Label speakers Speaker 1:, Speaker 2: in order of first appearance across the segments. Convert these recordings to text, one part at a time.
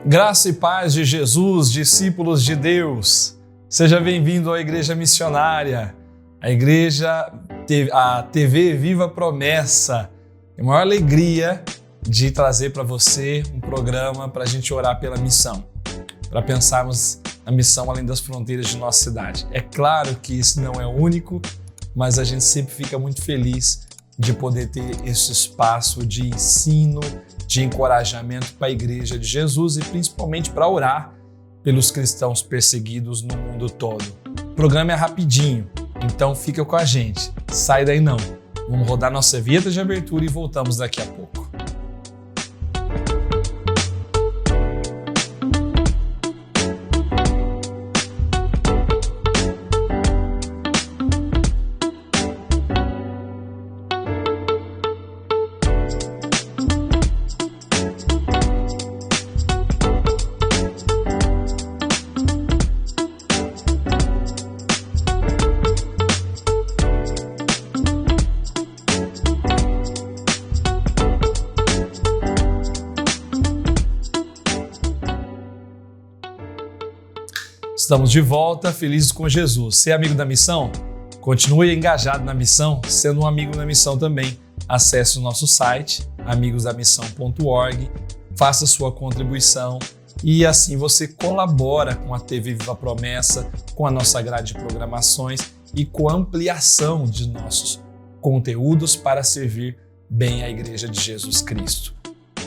Speaker 1: Graça e paz de Jesus, discípulos de Deus. Seja bem-vindo à Igreja Missionária, a TV Viva Promessa. É a maior alegria de trazer para você um programa para a gente orar pela missão, para pensarmos na missão além das fronteiras de nossa cidade. É claro que isso não é único, mas a gente sempre fica muito feliz de poder ter esse espaço de ensino, de encorajamento para a Igreja de Jesus e principalmente para orar pelos cristãos perseguidos no mundo todo. O programa é rapidinho, então fica com a gente. Sai daí não. Vamos rodar nossa vinheta de abertura e voltamos daqui a pouco. Estamos de volta, felizes com Jesus. Você é amigo da missão? Continue engajado na missão, sendo um amigo da missão também. Acesse o nosso site, amigosdamissão.org, faça sua contribuição e assim você colabora com a TV Viva Promessa, com a nossa grade de programações e com a ampliação de nossos conteúdos para servir bem a Igreja de Jesus Cristo.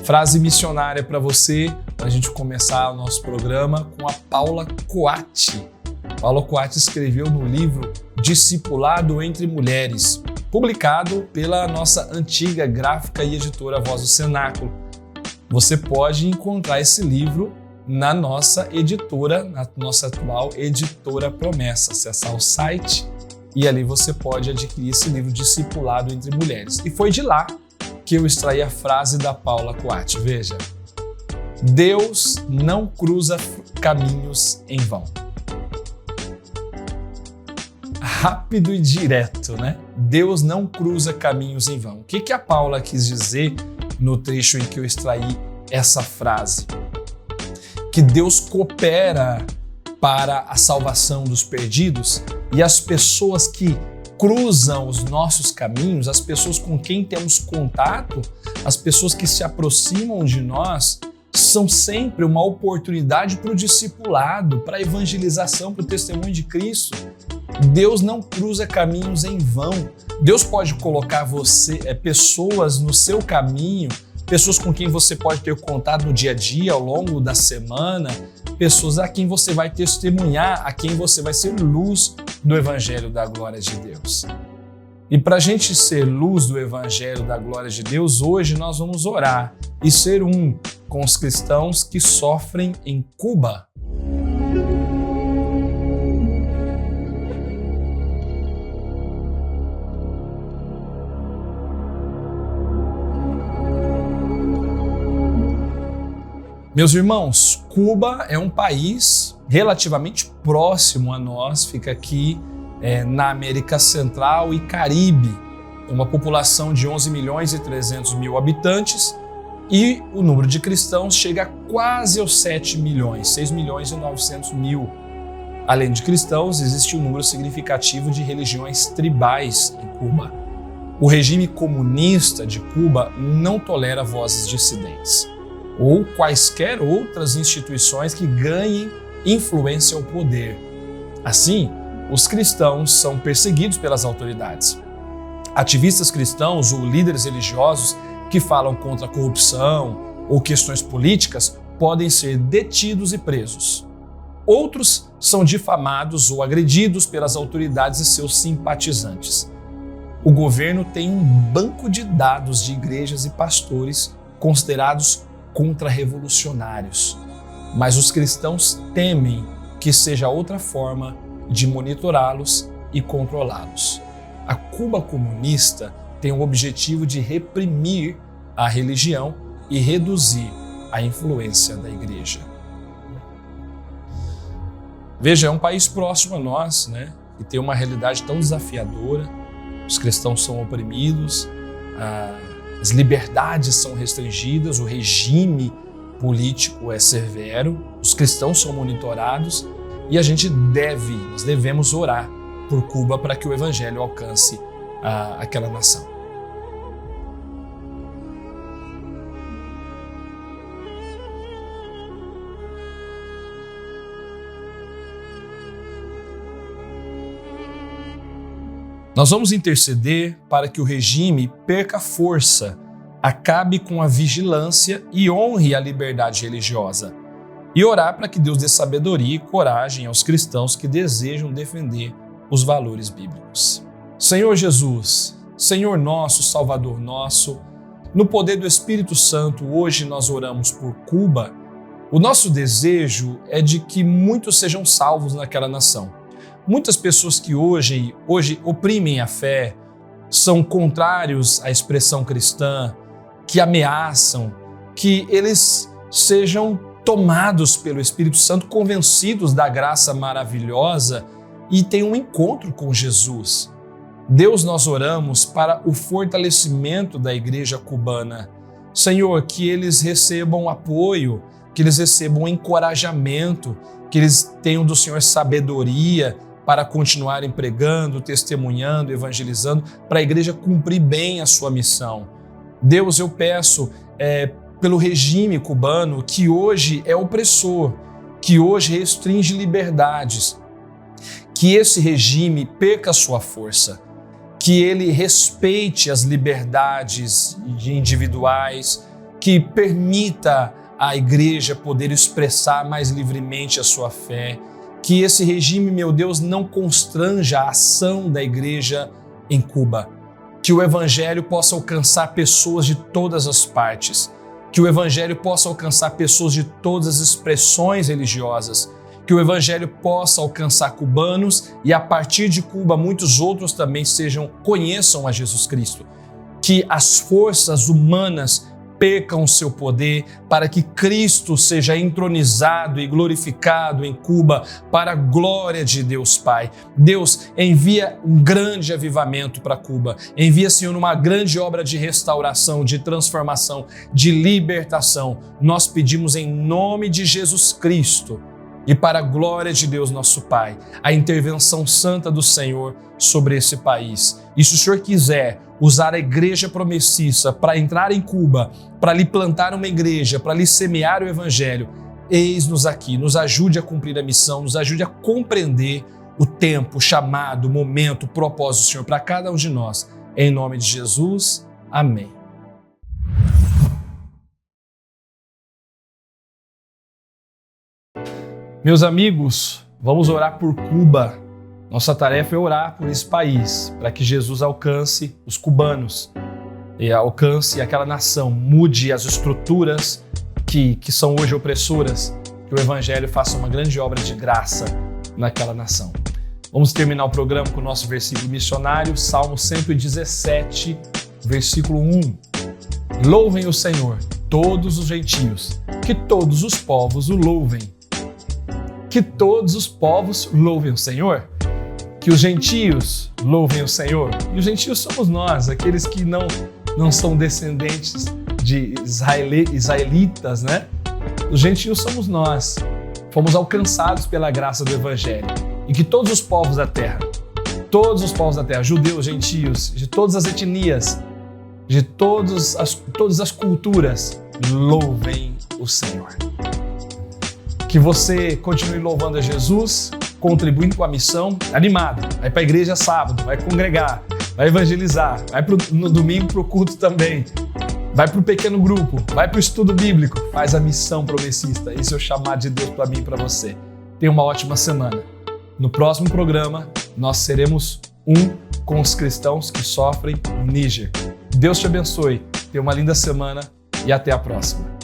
Speaker 1: Frase missionária para você, para a gente começar o nosso programa com a Paula Coatti. Paula Coatti escreveu no livro Discipulado entre Mulheres, publicado pela nossa antiga gráfica e editora Voz do Cenáculo. Você pode encontrar esse livro na nossa editora, na nossa atual editora Promessa. Acessar o site e ali você pode adquirir esse livro Discipulado entre Mulheres. E foi de lá que eu extraí a frase da Paula Coatti. Veja, Deus não cruza caminhos em vão. Rápido e direto, né? Deus não cruza caminhos em vão. O que a Paula quis dizer no trecho em que eu extraí essa frase? Que Deus coopera para a salvação dos perdidos e as pessoas que cruzam os nossos caminhos, as pessoas com quem temos contato, as pessoas que se aproximam de nós, são sempre uma oportunidade para o discipulado, para a evangelização, para o testemunho de Cristo. Deus não cruza caminhos em vão. Deus pode colocar pessoas no seu caminho, pessoas com quem você pode ter contato no dia a dia, ao longo da semana, pessoas a quem você vai testemunhar, a quem você vai ser luz do Evangelho da Glória de Deus. E para a gente ser luz do Evangelho da Glória de Deus, hoje nós vamos orar e ser um com os cristãos que sofrem em Cuba. Meus irmãos, Cuba é um país relativamente próximo a nós, fica aqui na América Central e Caribe. Tem uma população de 11 milhões e 300 mil habitantes e o número de cristãos chega a quase aos 7 milhões, 6 milhões e 900 mil. Além de cristãos, existe um número significativo de religiões tribais em Cuba. O regime comunista de Cuba não tolera vozes dissidentes ou quaisquer outras instituições que ganhem influência ou poder. Assim, os cristãos são perseguidos pelas autoridades. Ativistas cristãos ou líderes religiosos que falam contra a corrupção ou questões políticas podem ser detidos e presos. Outros são difamados ou agredidos pelas autoridades e seus simpatizantes. O governo tem um banco de dados de igrejas e pastores considerados contra-revolucionários, mas os cristãos temem que seja outra forma de monitorá-los e controlá-los. A Cuba comunista tem o objetivo de reprimir a religião e reduzir a influência da igreja. Veja, é um país próximo a nós, né? E tem uma realidade tão desafiadora. Os cristãos são oprimidos, as liberdades são restringidas, o regime político é severo, os cristãos são monitorados e nós devemos orar por Cuba para que o evangelho alcance aquela nação. Nós vamos interceder para que o regime perca força, acabe com a vigilância e honre a liberdade religiosa. E orar para que Deus dê sabedoria e coragem aos cristãos que desejam defender os valores bíblicos. Senhor Jesus, Senhor nosso, Salvador nosso, no poder do Espírito Santo, hoje nós oramos por Cuba. O nosso desejo é de que muitos sejam salvos naquela nação. Muitas pessoas que hoje oprimem a fé, são contrários à expressão cristã, que ameaçam, que eles sejam tomados pelo Espírito Santo, convencidos da graça maravilhosa e tenham um encontro com Jesus. Deus, nós oramos para o fortalecimento da igreja cubana. Senhor, que eles recebam apoio, que eles recebam encorajamento, que eles tenham do Senhor sabedoria para continuarem pregando, testemunhando, evangelizando, para a igreja cumprir bem a sua missão. Deus, eu peço pelo regime cubano que hoje é opressor, que hoje restringe liberdades, que esse regime perca a sua força, que ele respeite as liberdades individuais, que permita à igreja poder expressar mais livremente a sua fé, que esse regime, meu Deus, não constranja a ação da igreja em Cuba, que o evangelho possa alcançar pessoas de todas as partes, que o evangelho possa alcançar pessoas de todas as expressões religiosas, que o evangelho possa alcançar cubanos e a partir de Cuba muitos outros também conheçam a Jesus Cristo, que as forças humanas percam seu poder para que Cristo seja entronizado e glorificado em Cuba para a glória de Deus Pai. Deus, envia um grande avivamento para Cuba, envia, Senhor, uma grande obra de restauração, de transformação, de libertação. Nós pedimos em nome de Jesus Cristo e para a glória de Deus nosso Pai, a intervenção santa do Senhor sobre esse país. E se o Senhor quiser usar a igreja promissista para entrar em Cuba, para lhe plantar uma igreja, para lhe semear o evangelho, eis-nos aqui, nos ajude a cumprir a missão, nos ajude a compreender o tempo, o chamado, o momento, o propósito do Senhor para cada um de nós. Em nome de Jesus, amém. Meus amigos, vamos orar por Cuba. Nossa tarefa é orar por esse país, para que Jesus alcance os cubanos e alcance aquela nação, mude as estruturas que são hoje opressoras, que o Evangelho faça uma grande obra de graça naquela nação. Vamos terminar o programa com o nosso versículo missionário, Salmo 117, versículo 1. Louvem o Senhor, todos os gentios, que todos os povos o louvem. Que todos os povos louvem o Senhor. Que os gentios louvem o Senhor. E os gentios somos nós, aqueles que não são descendentes de israelitas, né? Os gentios somos nós. Fomos alcançados pela graça do Evangelho. E que todos os povos da terra, judeus, gentios, de todas as etnias, de todas as culturas, louvem o Senhor. Que você continue louvando a Jesus, contribuindo com a missão, animado. Vai para a igreja sábado, vai congregar, vai evangelizar, vai no domingo para o culto também. Vai para o pequeno grupo, vai para o estudo bíblico, faz a missão promessista. Esse é o chamado de Deus para mim e para você. Tenha uma ótima semana. No próximo programa, nós seremos com os cristãos que sofrem no Níger. Deus te abençoe, tenha uma linda semana e até a próxima.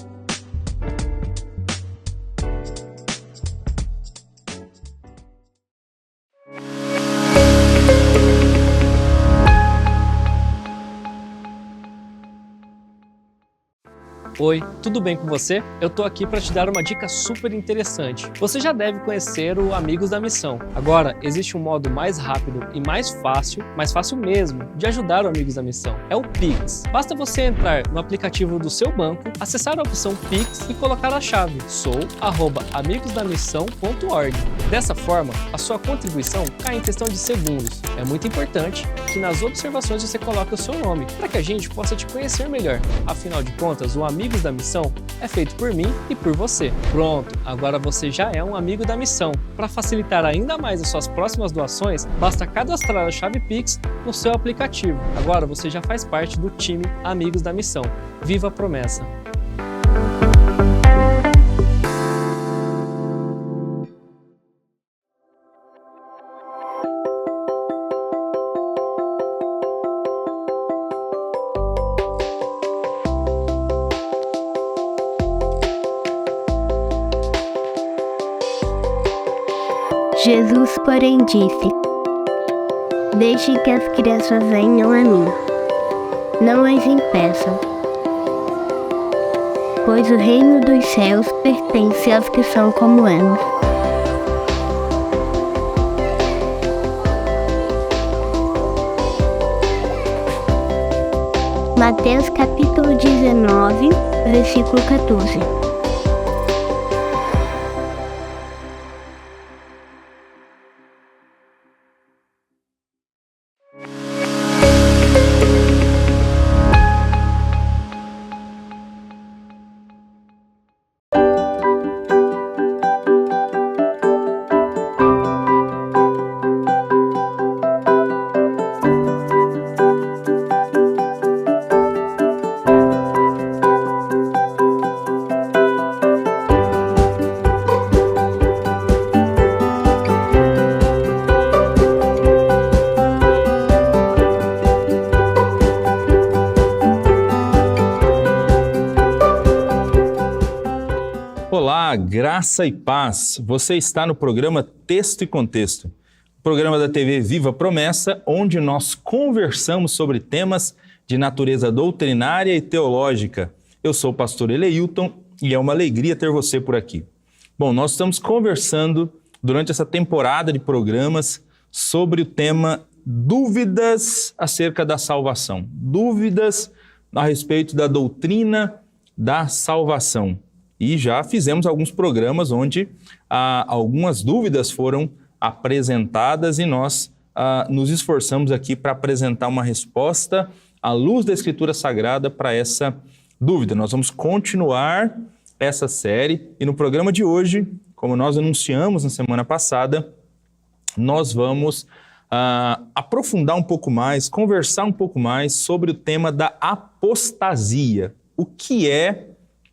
Speaker 2: Oi, tudo bem com você? Eu tô aqui para te dar uma dica super interessante. Você já deve conhecer o Amigos da Missão. Agora, existe um modo mais rápido e mais fácil mesmo, de ajudar o Amigos da Missão. É o Pix. Basta você entrar no aplicativo do seu banco, acessar a opção Pix e colocar a chave sou@amigosdamissão.org. Dessa forma, a sua contribuição cai em questão de segundos. É muito importante que nas observações você coloque o seu nome, para que a gente possa te conhecer melhor. Afinal de contas, o Amigos da Missão é feito por mim e por você. Pronto, agora você já é um amigo da missão. Para facilitar ainda mais as suas próximas doações, basta cadastrar a chave Pix no seu aplicativo. Agora você já faz parte do time Amigos da Missão. Viva a promessa!
Speaker 3: Jesus, porém, disse: Deixe que as crianças venham a mim, não as impeçam, pois o reino dos céus pertence aos que são como elas. Mateus capítulo 19, versículo 14.
Speaker 4: Olá, graça e paz. Você está no programa Texto e Contexto, programa da TV Viva Promessa, onde nós conversamos sobre temas de natureza doutrinária e teológica. Eu sou o pastor Eleilton e é uma alegria ter você por aqui. Bom, nós estamos conversando durante essa temporada de programas sobre o tema dúvidas acerca da salvação, dúvidas a respeito da doutrina da salvação. E já fizemos alguns programas onde algumas dúvidas foram apresentadas e nós nos esforçamos aqui para apresentar uma resposta à luz da Escritura Sagrada para essa dúvida. Nós vamos continuar essa série e no programa de hoje, como nós anunciamos na semana passada, nós vamos aprofundar um pouco mais, conversar um pouco mais sobre o tema da apostasia. O que é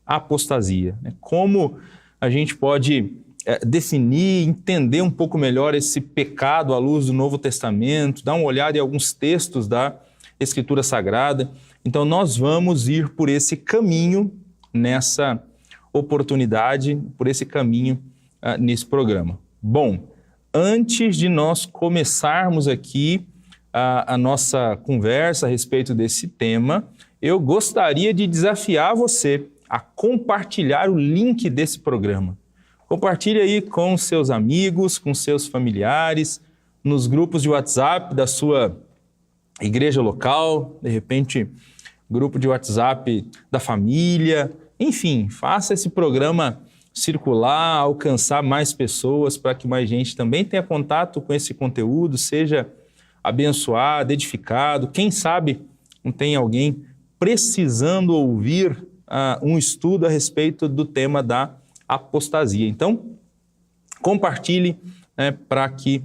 Speaker 4: apostasia? Como a gente pode definir, entender um pouco melhor esse pecado à luz do Novo Testamento, dar uma olhada em alguns textos da Escritura Sagrada. Então nós vamos ir por esse caminho nessa oportunidade, por esse caminho nesse programa. Bom, antes de nós começarmos aqui a nossa conversa a respeito desse tema, eu gostaria de desafiar você a compartilhar o link desse programa. Compartilhe aí com seus amigos, com seus familiares, nos grupos de WhatsApp da sua igreja local, de repente, grupo de WhatsApp da família. Enfim, faça esse programa circular, alcançar mais pessoas para que mais gente também tenha contato com esse conteúdo, seja abençoado, edificado. Quem sabe não tem alguém precisando ouvir um estudo a respeito do tema da apostasia. Então, compartilhe para que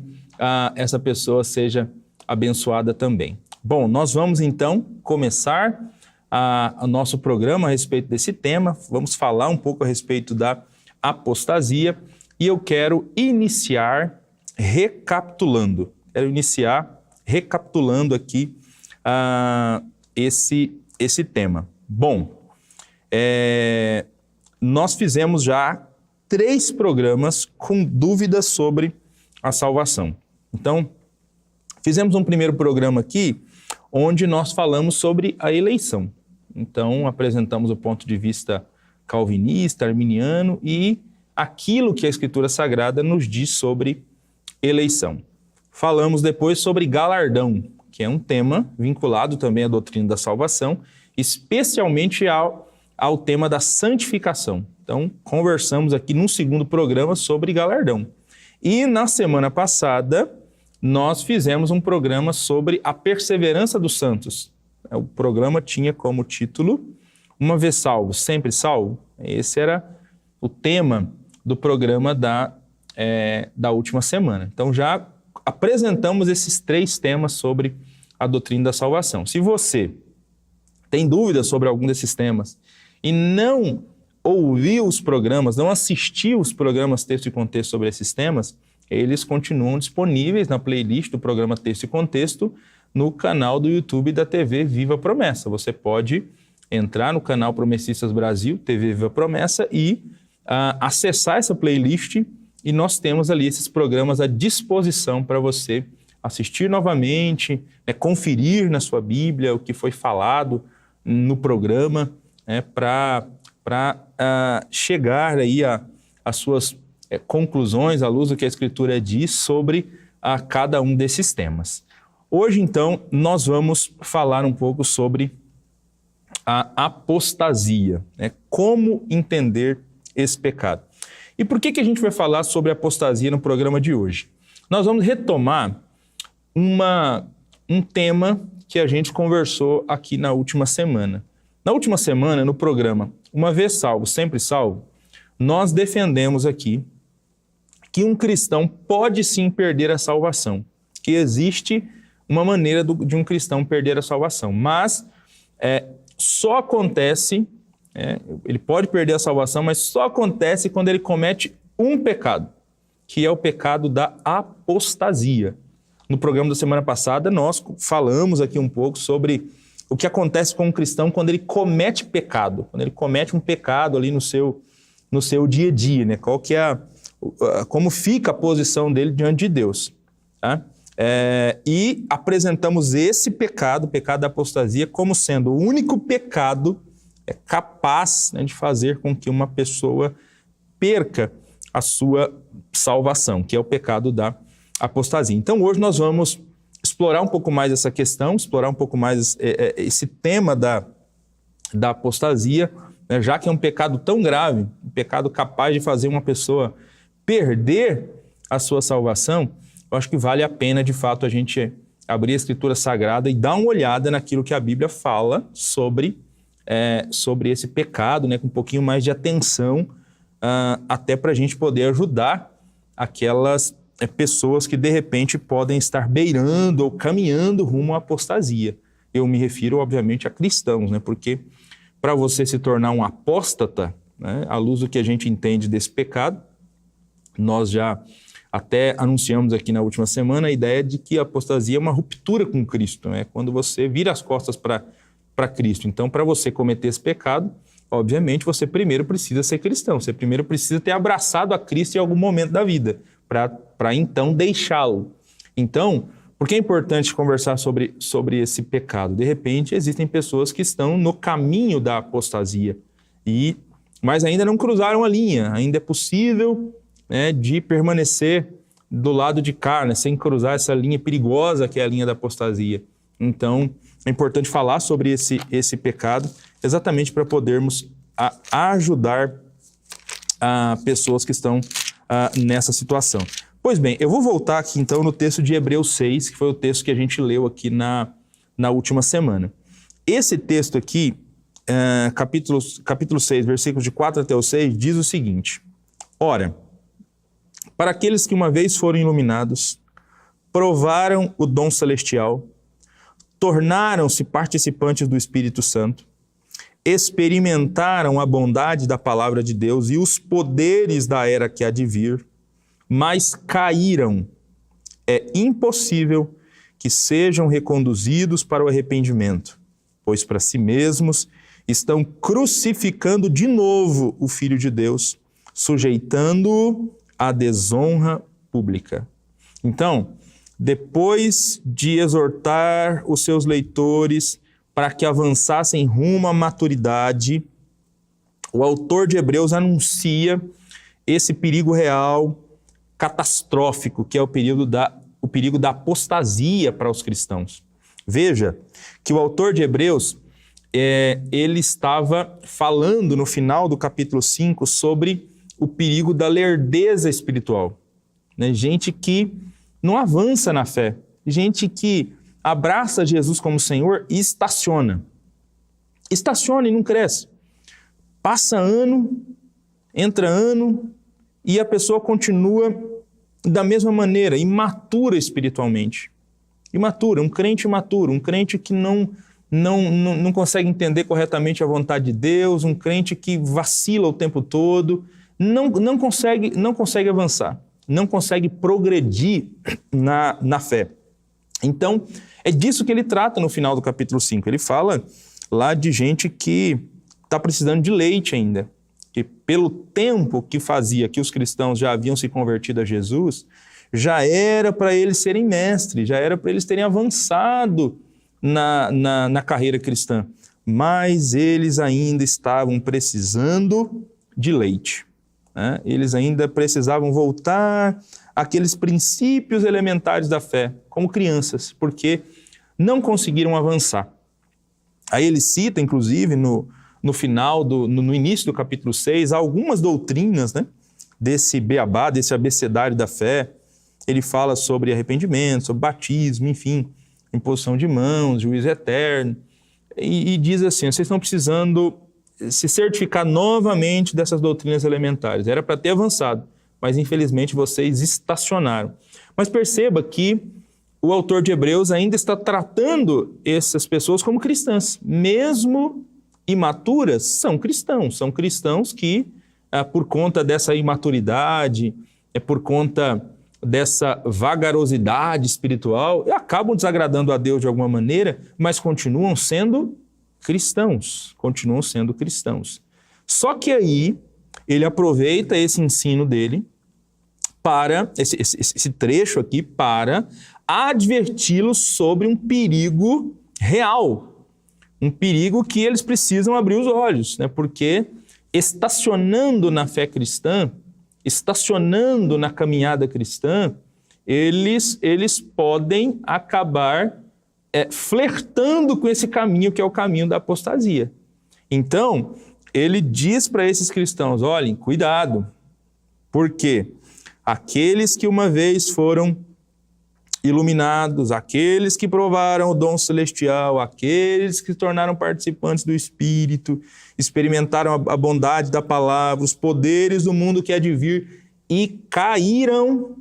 Speaker 4: essa pessoa seja abençoada também. Bom, nós vamos então começar o nosso programa a respeito desse tema. Vamos falar um pouco a respeito da apostasia e eu quero iniciar recapitulando. Quero iniciar recapitulando aqui esse tema. Bom, nós fizemos já 3 programas com dúvidas sobre a salvação. Então, fizemos um primeiro programa aqui onde nós falamos sobre a eleição. Então, apresentamos o ponto de vista calvinista, arminiano e aquilo que a Escritura Sagrada nos diz sobre eleição. Falamos depois sobre galardão, que é um tema vinculado também à doutrina da salvação, especialmente ao tema da santificação. Então, conversamos aqui num segundo programa sobre galardão. E na semana passada, nós fizemos um programa sobre a perseverança dos santos. O programa tinha como título Uma vez salvo, sempre salvo. Esse era o tema do programa da última semana. Então, já apresentamos esses 3 temas sobre a doutrina da salvação. Se você tem dúvidas sobre algum desses temas e não ouviu os programas, não assistiu os programas Texto e Contexto sobre esses temas, eles continuam disponíveis na playlist do programa Texto e Contexto no canal do YouTube da TV Viva Promessa. Você pode entrar no canal Promessistas Brasil, TV Viva Promessa, e acessar essa playlist, e nós temos ali esses programas à disposição para você assistir novamente, conferir na sua Bíblia o que foi falado no programa, para chegar aí às suas conclusões, à luz do que a Escritura diz sobre cada um desses temas. Hoje, então, nós vamos falar um pouco sobre a apostasia, como entender esse pecado. E por que a gente vai falar sobre apostasia no programa de hoje? Nós vamos retomar um tema que a gente conversou aqui na última semana. Na última semana, no programa Uma Vez Salvo, Sempre Salvo, nós defendemos aqui que um cristão pode sim perder a salvação, que existe uma maneira de um cristão perder a salvação, mas só acontece, ele pode perder a salvação, mas só acontece quando ele comete um pecado, que é o pecado da apostasia. No programa da semana passada, nós falamos aqui um pouco sobre o que acontece com um cristão quando ele comete pecado, quando ele comete um pecado ali no seu dia a dia, Qual que é como fica a posição dele diante de Deus, tá? E apresentamos esse pecado, o pecado da apostasia, como sendo o único pecado capaz de fazer com que uma pessoa perca a sua salvação, que é o pecado da apostasia. Então, hoje nós vamos explorar um pouco mais essa questão, explorar um pouco mais esse tema da apostasia, já que é um pecado tão grave, um pecado capaz de fazer uma pessoa perder a sua salvação. Eu acho que vale a pena, de fato, a gente abrir a Escritura Sagrada e dar uma olhada naquilo que a Bíblia fala sobre esse pecado, com um pouquinho mais de atenção, até para a gente poder ajudar aquelas pessoas que, de repente, podem estar beirando ou caminhando rumo à apostasia. Eu me refiro, obviamente, a cristãos, porque para você se tornar um apóstata, à luz do que a gente entende desse pecado, nós já até anunciamos aqui na última semana a ideia de que a apostasia é uma ruptura com Cristo, quando você vira as costas para Cristo. Então, para você cometer esse pecado, obviamente, você primeiro precisa ser cristão, você primeiro precisa ter abraçado a Cristo em algum momento da vida, para então deixá-lo. Então, por que é importante conversar sobre esse pecado? De repente, existem pessoas que estão no caminho da apostasia, mas ainda não cruzaram a linha, ainda é possível de permanecer do lado de cá, sem cruzar essa linha perigosa que é a linha da apostasia. Então, é importante falar sobre esse pecado, exatamente para podermos ajudar pessoas que estão nessa situação. Pois bem, eu vou voltar aqui então no texto de Hebreus 6, que foi o texto que a gente leu aqui na última semana. Esse texto aqui, capítulo 6, versículos de 4 até o 6, diz o seguinte: Ora, para aqueles que uma vez foram iluminados, provaram o dom celestial, tornaram-se participantes do Espírito Santo, experimentaram a bondade da palavra de Deus e os poderes da era que há de vir, mas caíram. É impossível que sejam reconduzidos para o arrependimento, pois para si mesmos estão crucificando de novo o Filho de Deus, sujeitando-o à desonra pública. Então, depois de exortar os seus leitores para que avançassem rumo à maturidade, o autor de Hebreus anuncia esse perigo real, catastrófico, que é o perigo da apostasia para os cristãos. Veja que o autor de Hebreus, ele estava falando no final do capítulo 5 sobre o perigo da lerdeza espiritual. Né? Gente que não avança na fé, gente que abraça Jesus como Senhor e estaciona. Estaciona e não cresce. Passa ano, entra ano e a pessoa continua da mesma maneira, imatura espiritualmente. Imatura, um crente imaturo, um crente que não consegue entender corretamente a vontade de Deus, um crente que vacila o tempo todo, não consegue avançar, não consegue progredir na fé. Então, é disso que ele trata no final do capítulo 5. Ele fala lá de gente que está precisando de leite ainda, que pelo tempo que fazia que os cristãos já haviam se convertido a Jesus, já era para eles serem mestres, já era para eles terem avançado na carreira cristã, mas eles ainda estavam precisando de leite. Né? Eles ainda precisavam voltar àqueles princípios elementares da fé, como crianças, porque não conseguiram avançar. Aí ele cita, inclusive, no final, no início do capítulo 6, algumas doutrinas, né, desse beabá, desse abecedário da fé. Ele fala sobre arrependimento, sobre batismo, enfim, imposição de mãos, juízo eterno, e diz assim, vocês estão precisando se certificar novamente dessas doutrinas elementares. Era para ter avançado, mas infelizmente vocês estacionaram. Mas perceba que o autor de Hebreus ainda está tratando essas pessoas como cristãs, mesmo imaturas, são cristãos que, por conta dessa imaturidade, por conta dessa vagarosidade espiritual, acabam desagradando a Deus de alguma maneira, mas continuam sendo cristãos. Só que aí, ele aproveita esse ensino dele, para esse trecho aqui, para adverti-los sobre um perigo real, um perigo que eles precisam abrir os olhos, né? Porque estacionando na fé cristã, estacionando na caminhada cristã, eles podem acabar flertando com esse caminho que é o caminho da apostasia. Então, ele diz para esses cristãos, olhem, cuidado, porque aqueles que uma vez foram iluminados, aqueles que provaram o dom celestial, aqueles que se tornaram participantes do Espírito, experimentaram a bondade da palavra, os poderes do mundo que há de vir e caíram,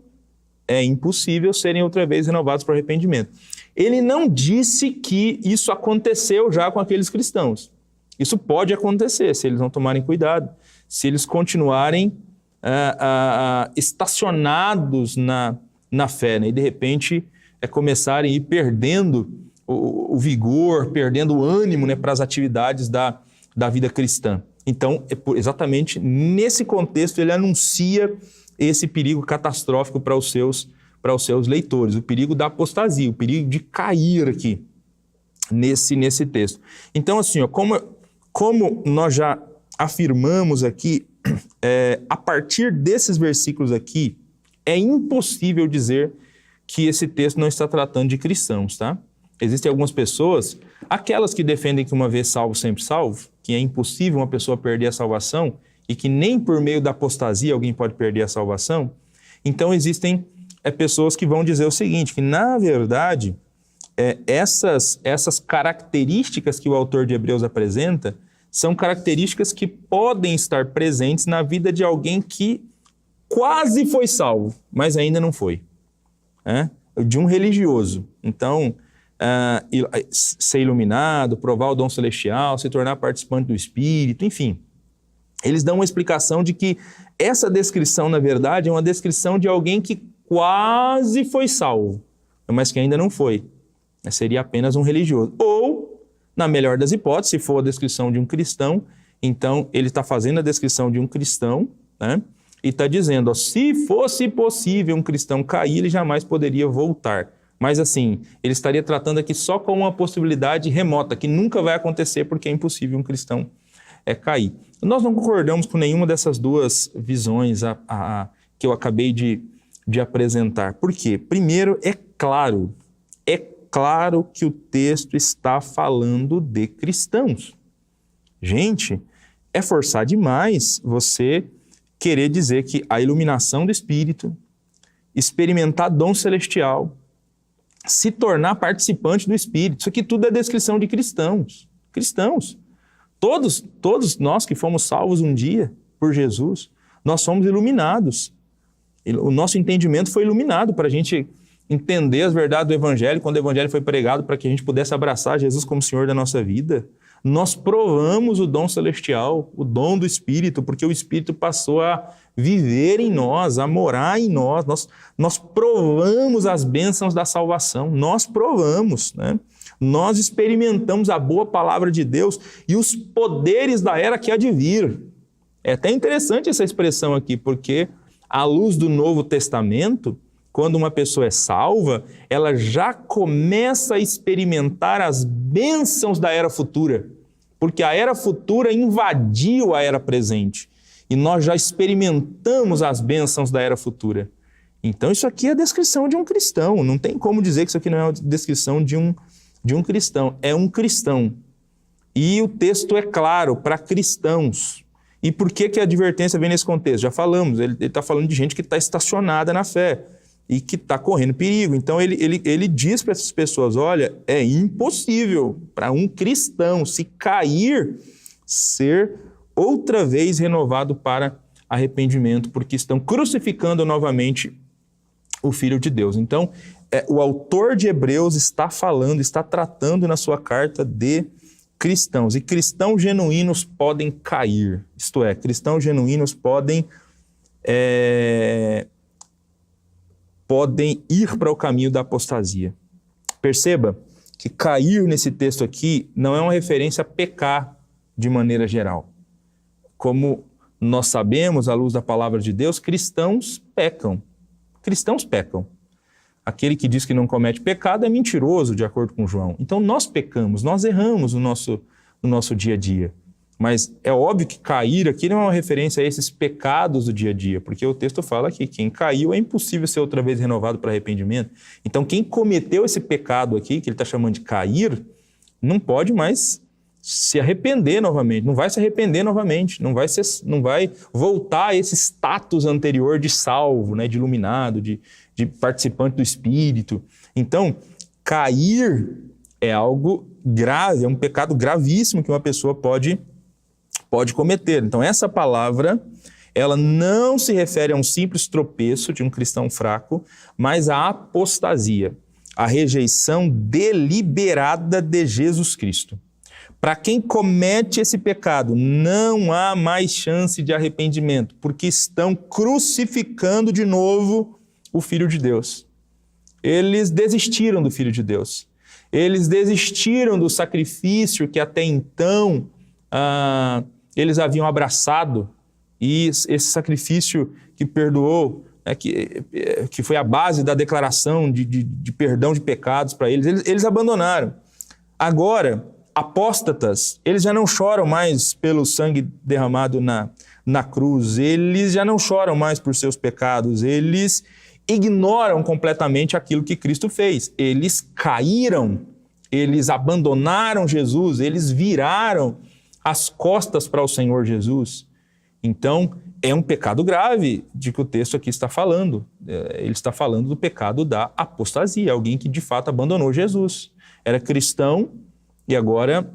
Speaker 4: é impossível serem outra vez renovados para arrependimento. Ele não disse que isso aconteceu já com aqueles cristãos. Isso pode acontecer se eles não tomarem cuidado, se eles continuarem estacionados na fé, né? E de repente começarem a ir perdendo o vigor, perdendo o ânimo, né, para as atividades da vida cristã. Então, exatamente nesse contexto, ele anuncia esse perigo catastrófico para os seus leitores, o perigo da apostasia, o perigo de cair aqui nesse texto. Então, assim, ó, como nós já afirmamos aqui, a partir desses versículos aqui, é impossível dizer que esse texto não está tratando de cristãos, tá? Existem algumas pessoas, aquelas que defendem que uma vez salvo, sempre salvo, que é impossível uma pessoa perder a salvação e que nem por meio da apostasia alguém pode perder a salvação. Então existem pessoas que vão dizer o seguinte, que na verdade essas características que o autor de Hebreus apresenta são características que podem estar presentes na vida de alguém que quase foi salvo, mas ainda não foi. De um religioso. Então, ser iluminado, provar o dom celestial, se tornar participante do Espírito, enfim. Eles dão uma explicação de que essa descrição, na verdade, é uma descrição de alguém que quase foi salvo, mas que ainda não foi. Seria apenas um religioso. Ou, na melhor das hipóteses, se for a descrição de um cristão, então ele está fazendo a descrição de um cristão, né? E está dizendo, ó, se fosse possível um cristão cair, ele jamais poderia voltar. Mas assim, ele estaria tratando aqui só como uma possibilidade remota, que nunca vai acontecer porque é impossível um cristão cair. Nós não concordamos com nenhuma dessas duas visões que eu acabei de apresentar. Por quê? Primeiro, é claro que o texto está falando de cristãos. Gente, é forçar demais você querer dizer que a iluminação do Espírito, experimentar dom celestial, se tornar participante do Espírito, isso aqui tudo é descrição de cristãos. Cristãos. Todos nós que fomos salvos um dia por Jesus, nós somos iluminados. O nosso entendimento foi iluminado para a gente entender as verdades do Evangelho, quando o Evangelho foi pregado para que a gente pudesse abraçar Jesus como Senhor da nossa vida. Nós provamos o dom celestial, o dom do Espírito, porque o Espírito passou a viver em nós, a morar em nós. Nós provamos as bênçãos da salvação, nós provamos, né? Nós experimentamos a boa palavra de Deus e os poderes da era que há de vir. É até interessante essa expressão aqui, porque à luz do Novo Testamento, quando uma pessoa é salva, ela já começa a experimentar as bênçãos da era futura, porque a era futura invadiu a era presente e nós já experimentamos as bênçãos da era futura. Então isso aqui é a descrição de um cristão, não tem como dizer que isso aqui não é uma descrição de um cristão, é um cristão. E o texto é claro para cristãos. E por que a advertência vem nesse contexto? Já falamos, ele está falando de gente que está estacionada na fé e que está correndo perigo. Então ele diz para essas pessoas, olha, é impossível para um cristão, se cair, ser outra vez renovado para arrependimento, porque estão crucificando novamente o Filho de Deus. Então, o autor de Hebreus está tratando na sua carta de cristãos. E cristãos genuínos podem cair. Isto é, cristãos genuínos podem ir para o caminho da apostasia. Perceba que cair nesse texto aqui não é uma referência a pecar de maneira geral. Como nós sabemos, à luz da palavra de Deus, cristãos pecam. Cristãos pecam. Aquele que diz que não comete pecado é mentiroso, de acordo com João. Então nós pecamos, nós erramos no nosso dia a dia. Mas é óbvio que cair aqui não é uma referência a esses pecados do dia a dia, porque o texto fala que quem caiu é impossível ser outra vez renovado para arrependimento. Então quem cometeu esse pecado aqui, que ele está chamando de cair, não pode mais se arrepender novamente, não vai se arrepender novamente, não vai voltar a esse status anterior de salvo, né, de iluminado, de participante do Espírito. Então, cair é algo grave, é um pecado gravíssimo que uma pessoa pode cometer. Então, essa palavra, ela não se refere a um simples tropeço de um cristão fraco, mas à apostasia, à rejeição deliberada de Jesus Cristo. Para quem comete esse pecado, não há mais chance de arrependimento, porque estão crucificando de novo o Filho de Deus. Eles desistiram do Filho de Deus. Eles desistiram do sacrifício que até então eles haviam abraçado, e esse sacrifício que perdoou, que foi a base da declaração de perdão de pecados para eles abandonaram. Agora, apóstatas, eles já não choram mais pelo sangue derramado na cruz, eles já não choram mais por seus pecados, eles ignoram completamente aquilo que Cristo fez. Eles caíram, eles abandonaram Jesus, eles viraram as costas para o Senhor Jesus. Então, é um pecado grave de que o texto aqui está falando. Ele está falando do pecado da apostasia, alguém que de fato abandonou Jesus. Era cristão e agora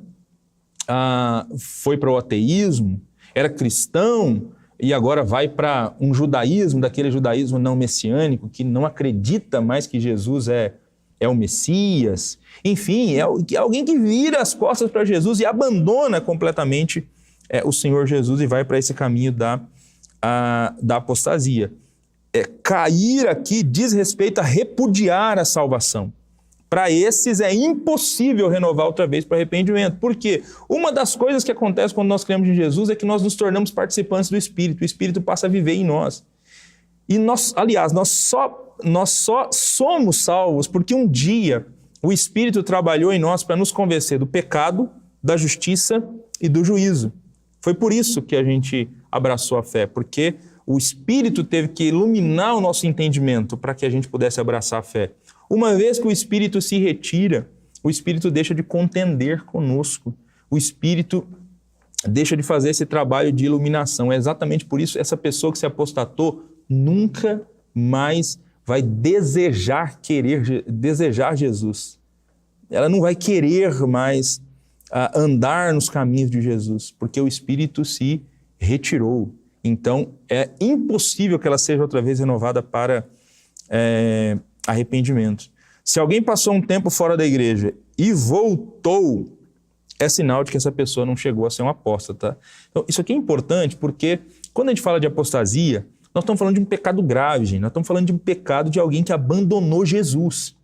Speaker 4: foi para o ateísmo, era cristão e agora vai para um judaísmo, daquele judaísmo não messiânico, que não acredita mais que Jesus é o Messias. Enfim, é alguém que vira as costas para Jesus e abandona completamente o Senhor Jesus e vai para esse caminho da apostasia. Cair aqui diz respeito a repudiar a salvação. Para esses é impossível renovar outra vez para arrependimento. Por quê? Uma das coisas que acontece quando nós cremos em Jesus é que nós nos tornamos participantes do Espírito. O Espírito passa a viver em nós. E nós só somos salvos porque um dia o Espírito trabalhou em nós para nos convencer do pecado, da justiça e do juízo. Foi por isso que a gente abraçou a fé, porque o Espírito teve que iluminar o nosso entendimento para que a gente pudesse abraçar a fé. Uma vez que o Espírito se retira, o Espírito deixa de contender conosco. O Espírito deixa de fazer esse trabalho de iluminação. É exatamente por isso que essa pessoa que se apostatou nunca mais vai desejar Jesus. Ela não vai querer mais andar nos caminhos de Jesus, porque o Espírito se retirou. Então, é impossível que ela seja outra vez renovada para arrependimento. Se alguém passou um tempo fora da igreja e voltou, é sinal de que essa pessoa não chegou a ser um apóstata. Então, isso aqui é importante porque quando a gente fala de apostasia, nós estamos falando de um pecado grave, gente. Nós estamos falando de um pecado de alguém que abandonou Jesus.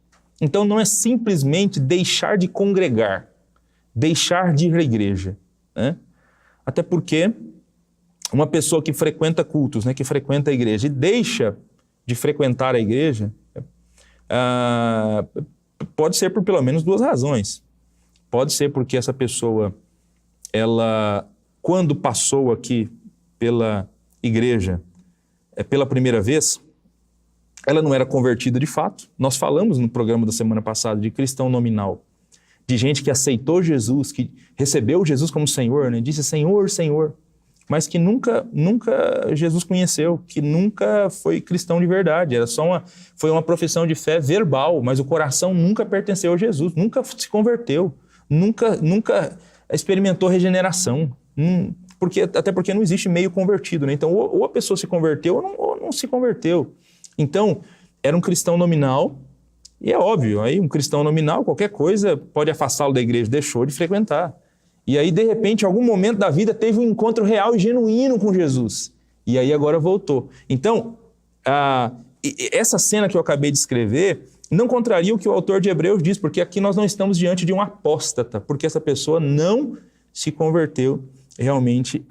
Speaker 4: Então, não é simplesmente deixar de congregar, deixar de ir à igreja, né? Até porque uma pessoa que frequenta cultos, né, que frequenta a igreja e deixa de frequentar a igreja, pode ser por pelo menos duas razões. Pode ser porque essa pessoa, ela, quando passou aqui pela igreja, pela primeira vez, ela não era convertida de fato. Nós falamos no programa da semana passada de cristão nominal, de gente que aceitou Jesus, que recebeu Jesus como Senhor, né? Disse Senhor, Senhor, mas que nunca Jesus conheceu, que nunca foi cristão de verdade. Foi uma profissão de fé verbal, mas o coração nunca pertenceu a Jesus, nunca se converteu, nunca experimentou regeneração. Até porque não existe meio convertido, né? Então, ou a pessoa se converteu ou não se converteu. Então, era um cristão nominal, e é óbvio, aí um cristão nominal, qualquer coisa pode afastá-lo da igreja, deixou de frequentar. E aí, de repente, em algum momento da vida, teve um encontro real e genuíno com Jesus. E aí agora voltou. Então, essa cena que eu acabei de escrever não contraria o que o autor de Hebreus diz, porque aqui nós não estamos diante de um apóstata, porque essa pessoa não se converteu realmente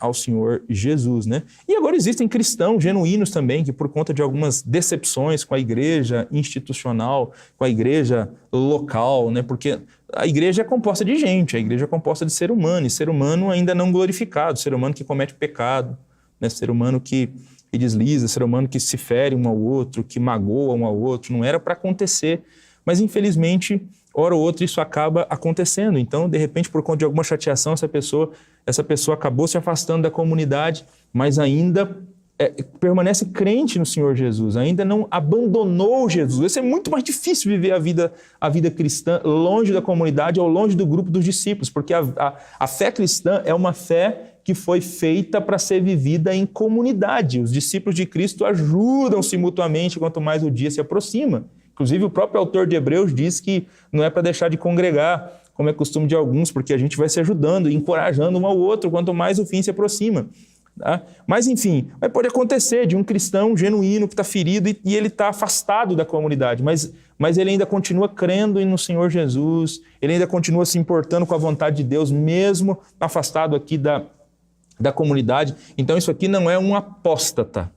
Speaker 4: ao Senhor Jesus, né? E agora existem cristãos genuínos também, que por conta de algumas decepções com a igreja institucional, com a igreja local, né? Porque a igreja é composta de gente, a igreja é composta de ser humano, e ser humano ainda não glorificado, ser humano que comete pecado, né? Ser humano que desliza, ser humano que se fere um ao outro, que magoa um ao outro. Não era para acontecer, mas infelizmente, hora ou outra, isso acaba acontecendo. Então, de repente, por conta de alguma chateação, essa pessoa acabou se afastando da comunidade, mas ainda permanece crente no Senhor Jesus, ainda não abandonou Jesus. Vai ser muito mais difícil viver a vida cristã longe da comunidade ou longe do grupo dos discípulos, porque a fé cristã é uma fé que foi feita para ser vivida em comunidade. Os discípulos de Cristo ajudam-se mutuamente quanto mais o dia se aproxima. Inclusive, o próprio autor de Hebreus diz que não é para deixar de congregar, como é costume de alguns, porque a gente vai se ajudando, encorajando um ao outro, quanto mais o fim se aproxima. Tá? Mas, enfim, pode acontecer de um cristão genuíno que está ferido e ele está afastado da comunidade, mas ele ainda continua crendo no Senhor Jesus, ele ainda continua se importando com a vontade de Deus, mesmo afastado aqui da comunidade. Então isso aqui não é um apóstata,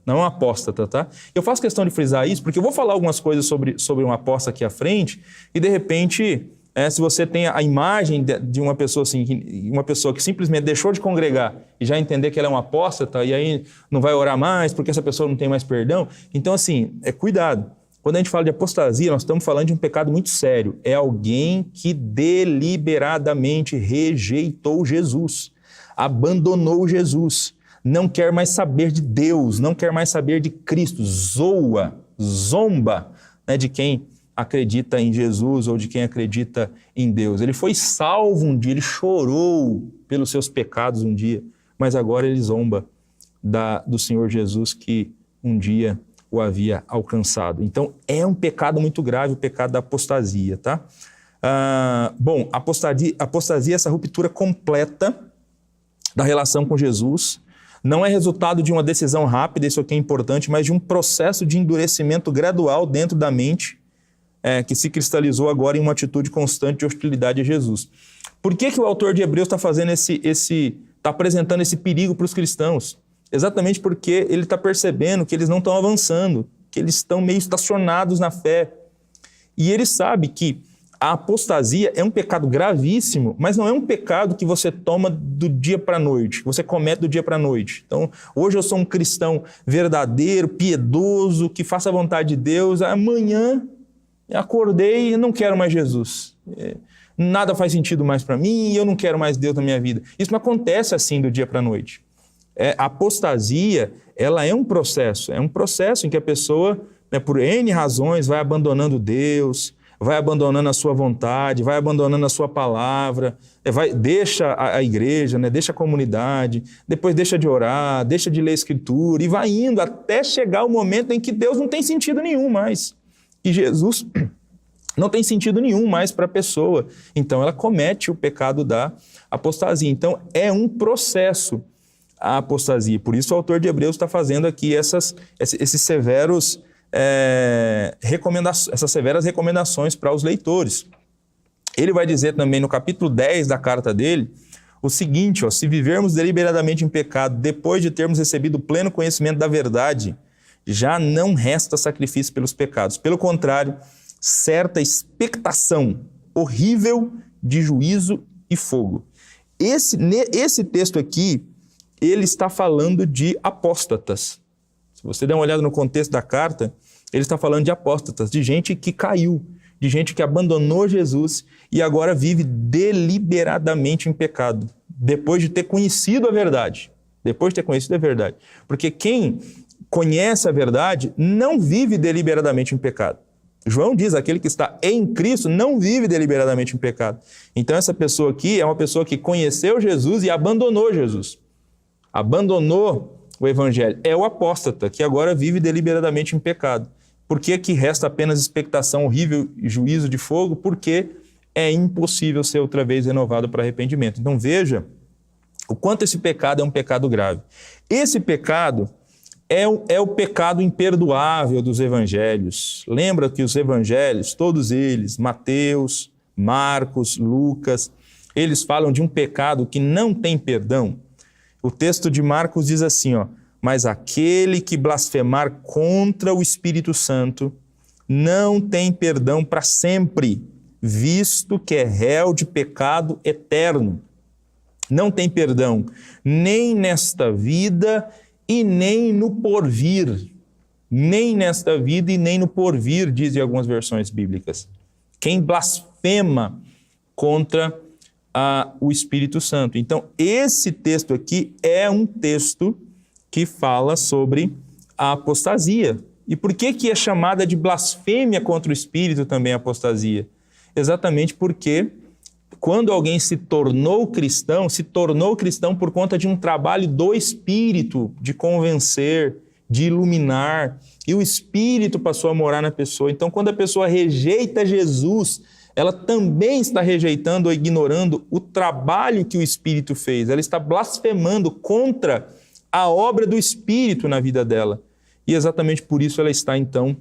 Speaker 4: tá? Eu faço questão de frisar isso porque eu vou falar algumas coisas sobre um apóstata aqui à frente e de repente, se você tem a imagem de uma pessoa assim, uma pessoa que simplesmente deixou de congregar e já entender que ela é um apóstata e aí não vai orar mais porque essa pessoa não tem mais perdão, então assim, cuidado. Quando a gente fala de apostasia, nós estamos falando de um pecado muito sério. É alguém que deliberadamente rejeitou Jesus, abandonou Jesus, não quer mais saber de Deus, não quer mais saber de Cristo, zomba, né, de quem acredita em Jesus ou de quem acredita em Deus. Ele foi salvo um dia, ele chorou pelos seus pecados um dia, mas agora ele zomba do Senhor Jesus que um dia o havia alcançado. Então é um pecado muito grave, o pecado da apostasia, tá? Apostasia é essa ruptura completa da relação com Jesus, não é resultado de uma decisão rápida, isso aqui é importante, mas de um processo de endurecimento gradual dentro da mente, que se cristalizou agora em uma atitude constante de hostilidade a Jesus. Por que o autor de Hebreus está fazendo está apresentando esse perigo para os cristãos? Exatamente porque ele está percebendo que eles não estão avançando, que eles estão meio estacionados na fé. E ele sabe que a apostasia é um pecado gravíssimo, mas não é um pecado que você toma do dia para a noite, que você comete do dia para a noite. Então, hoje eu sou um cristão verdadeiro, piedoso, que faça a vontade de Deus. Amanhã eu acordei e não quero mais Jesus. Nada faz sentido mais para mim e eu não quero mais Deus na minha vida. Isso não acontece assim do dia para a noite. A apostasia, ela é um processo em que a pessoa, por N razões, vai abandonando Deus, vai abandonando a sua vontade, vai abandonando a sua palavra, deixa a igreja, deixa a comunidade, depois deixa de orar, deixa de ler a Escritura e vai indo até chegar o momento em que Deus não tem sentido nenhum mais. E Jesus não tem sentido nenhum mais para a pessoa. Então ela comete o pecado da apostasia. Então é um processo a apostasia. Por isso o autor de Hebreus está fazendo aqui essas severas recomendações para os leitores. Ele vai dizer também no capítulo 10 da carta dele o seguinte: se vivermos deliberadamente em pecado depois de termos recebido o pleno conhecimento da verdade, já não resta sacrifício pelos pecados. Pelo contrário, certa expectação horrível de juízo e fogo. Esse texto aqui, ele está falando de apóstatas. Se você der uma olhada no contexto da carta, ele está falando de apóstatas, de gente que caiu, de gente que abandonou Jesus e agora vive deliberadamente em pecado, depois de ter conhecido a verdade. Porque quem conhece a verdade não vive deliberadamente em pecado. João diz, aquele que está em Cristo não vive deliberadamente em pecado. Então essa pessoa aqui é uma pessoa que conheceu Jesus e abandonou Jesus. Abandonou o Evangelho. É o apóstata que agora vive deliberadamente em pecado. Por que que resta apenas expectação horrível e juízo de fogo? Porque é impossível ser outra vez renovado para arrependimento. Então veja o quanto esse pecado é um pecado grave. Esse pecado é o pecado imperdoável dos evangelhos. Lembra que os evangelhos, todos eles, Mateus, Marcos, Lucas, eles falam de um pecado que não tem perdão. O texto de Marcos diz assim, mas aquele que blasfemar contra o Espírito Santo não tem perdão para sempre, visto que é réu de pecado eterno. Não tem perdão nem nesta vida e nem no porvir. Nem nesta vida e nem no porvir, dizem algumas versões bíblicas. Quem blasfema contra o Espírito Santo. Então, esse texto aqui é um texto que fala sobre a apostasia. E por que é chamada de blasfêmia contra o Espírito também a apostasia? Exatamente porque quando alguém se tornou cristão por conta de um trabalho do Espírito, de convencer, de iluminar, e o Espírito passou a morar na pessoa. Então, quando a pessoa rejeita Jesus, ela também está rejeitando ou ignorando o trabalho que o Espírito fez. Ela está blasfemando contra a obra do Espírito na vida dela. E exatamente por isso ela está, então,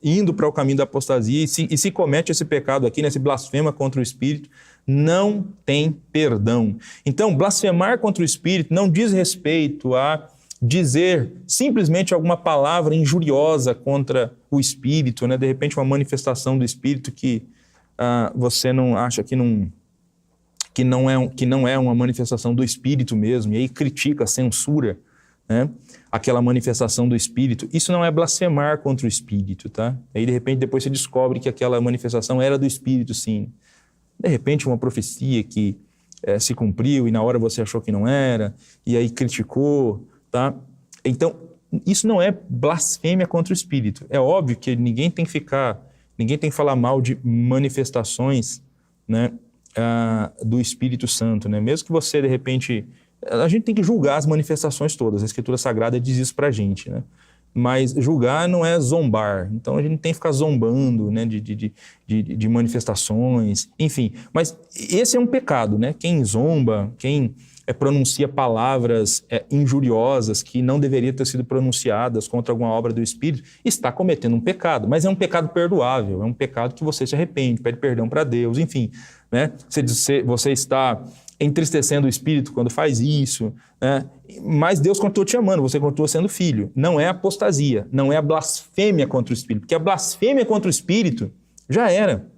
Speaker 4: indo para o caminho da apostasia. E se comete esse pecado aqui, esse blasfema contra o Espírito, não tem perdão. Então, blasfemar contra o Espírito não diz respeito a dizer simplesmente alguma palavra injuriosa contra o Espírito, de repente uma manifestação do Espírito que você não acha que não é uma manifestação do Espírito mesmo, e aí critica, censura, aquela manifestação do Espírito. Isso não é blasfemar contra o Espírito, tá? Aí de repente depois você descobre que aquela manifestação era do Espírito, sim. De repente uma profecia que se cumpriu e na hora você achou que não era, e aí criticou, tá? Então, isso não é blasfêmia contra o Espírito. É óbvio que ninguém tem que falar mal de manifestações, do Espírito Santo, Mesmo que você, de repente... A gente tem que julgar as manifestações todas. A Escritura Sagrada diz isso pra gente, Mas julgar não é zombar. Então, a gente não tem que ficar zombando, de manifestações, enfim. Mas esse é um pecado, Quem zomba, quem pronuncia palavras injuriosas que não deveriam ter sido pronunciadas contra alguma obra do Espírito, está cometendo um pecado, mas é um pecado perdoável, é um pecado que você se arrepende, pede perdão para Deus, enfim. Você está entristecendo o espírito quando faz isso, né? Mas Deus continua te amando, você continua sendo filho. Não é apostasia, não é a blasfêmia contra o espírito, porque a blasfêmia contra o espírito já era.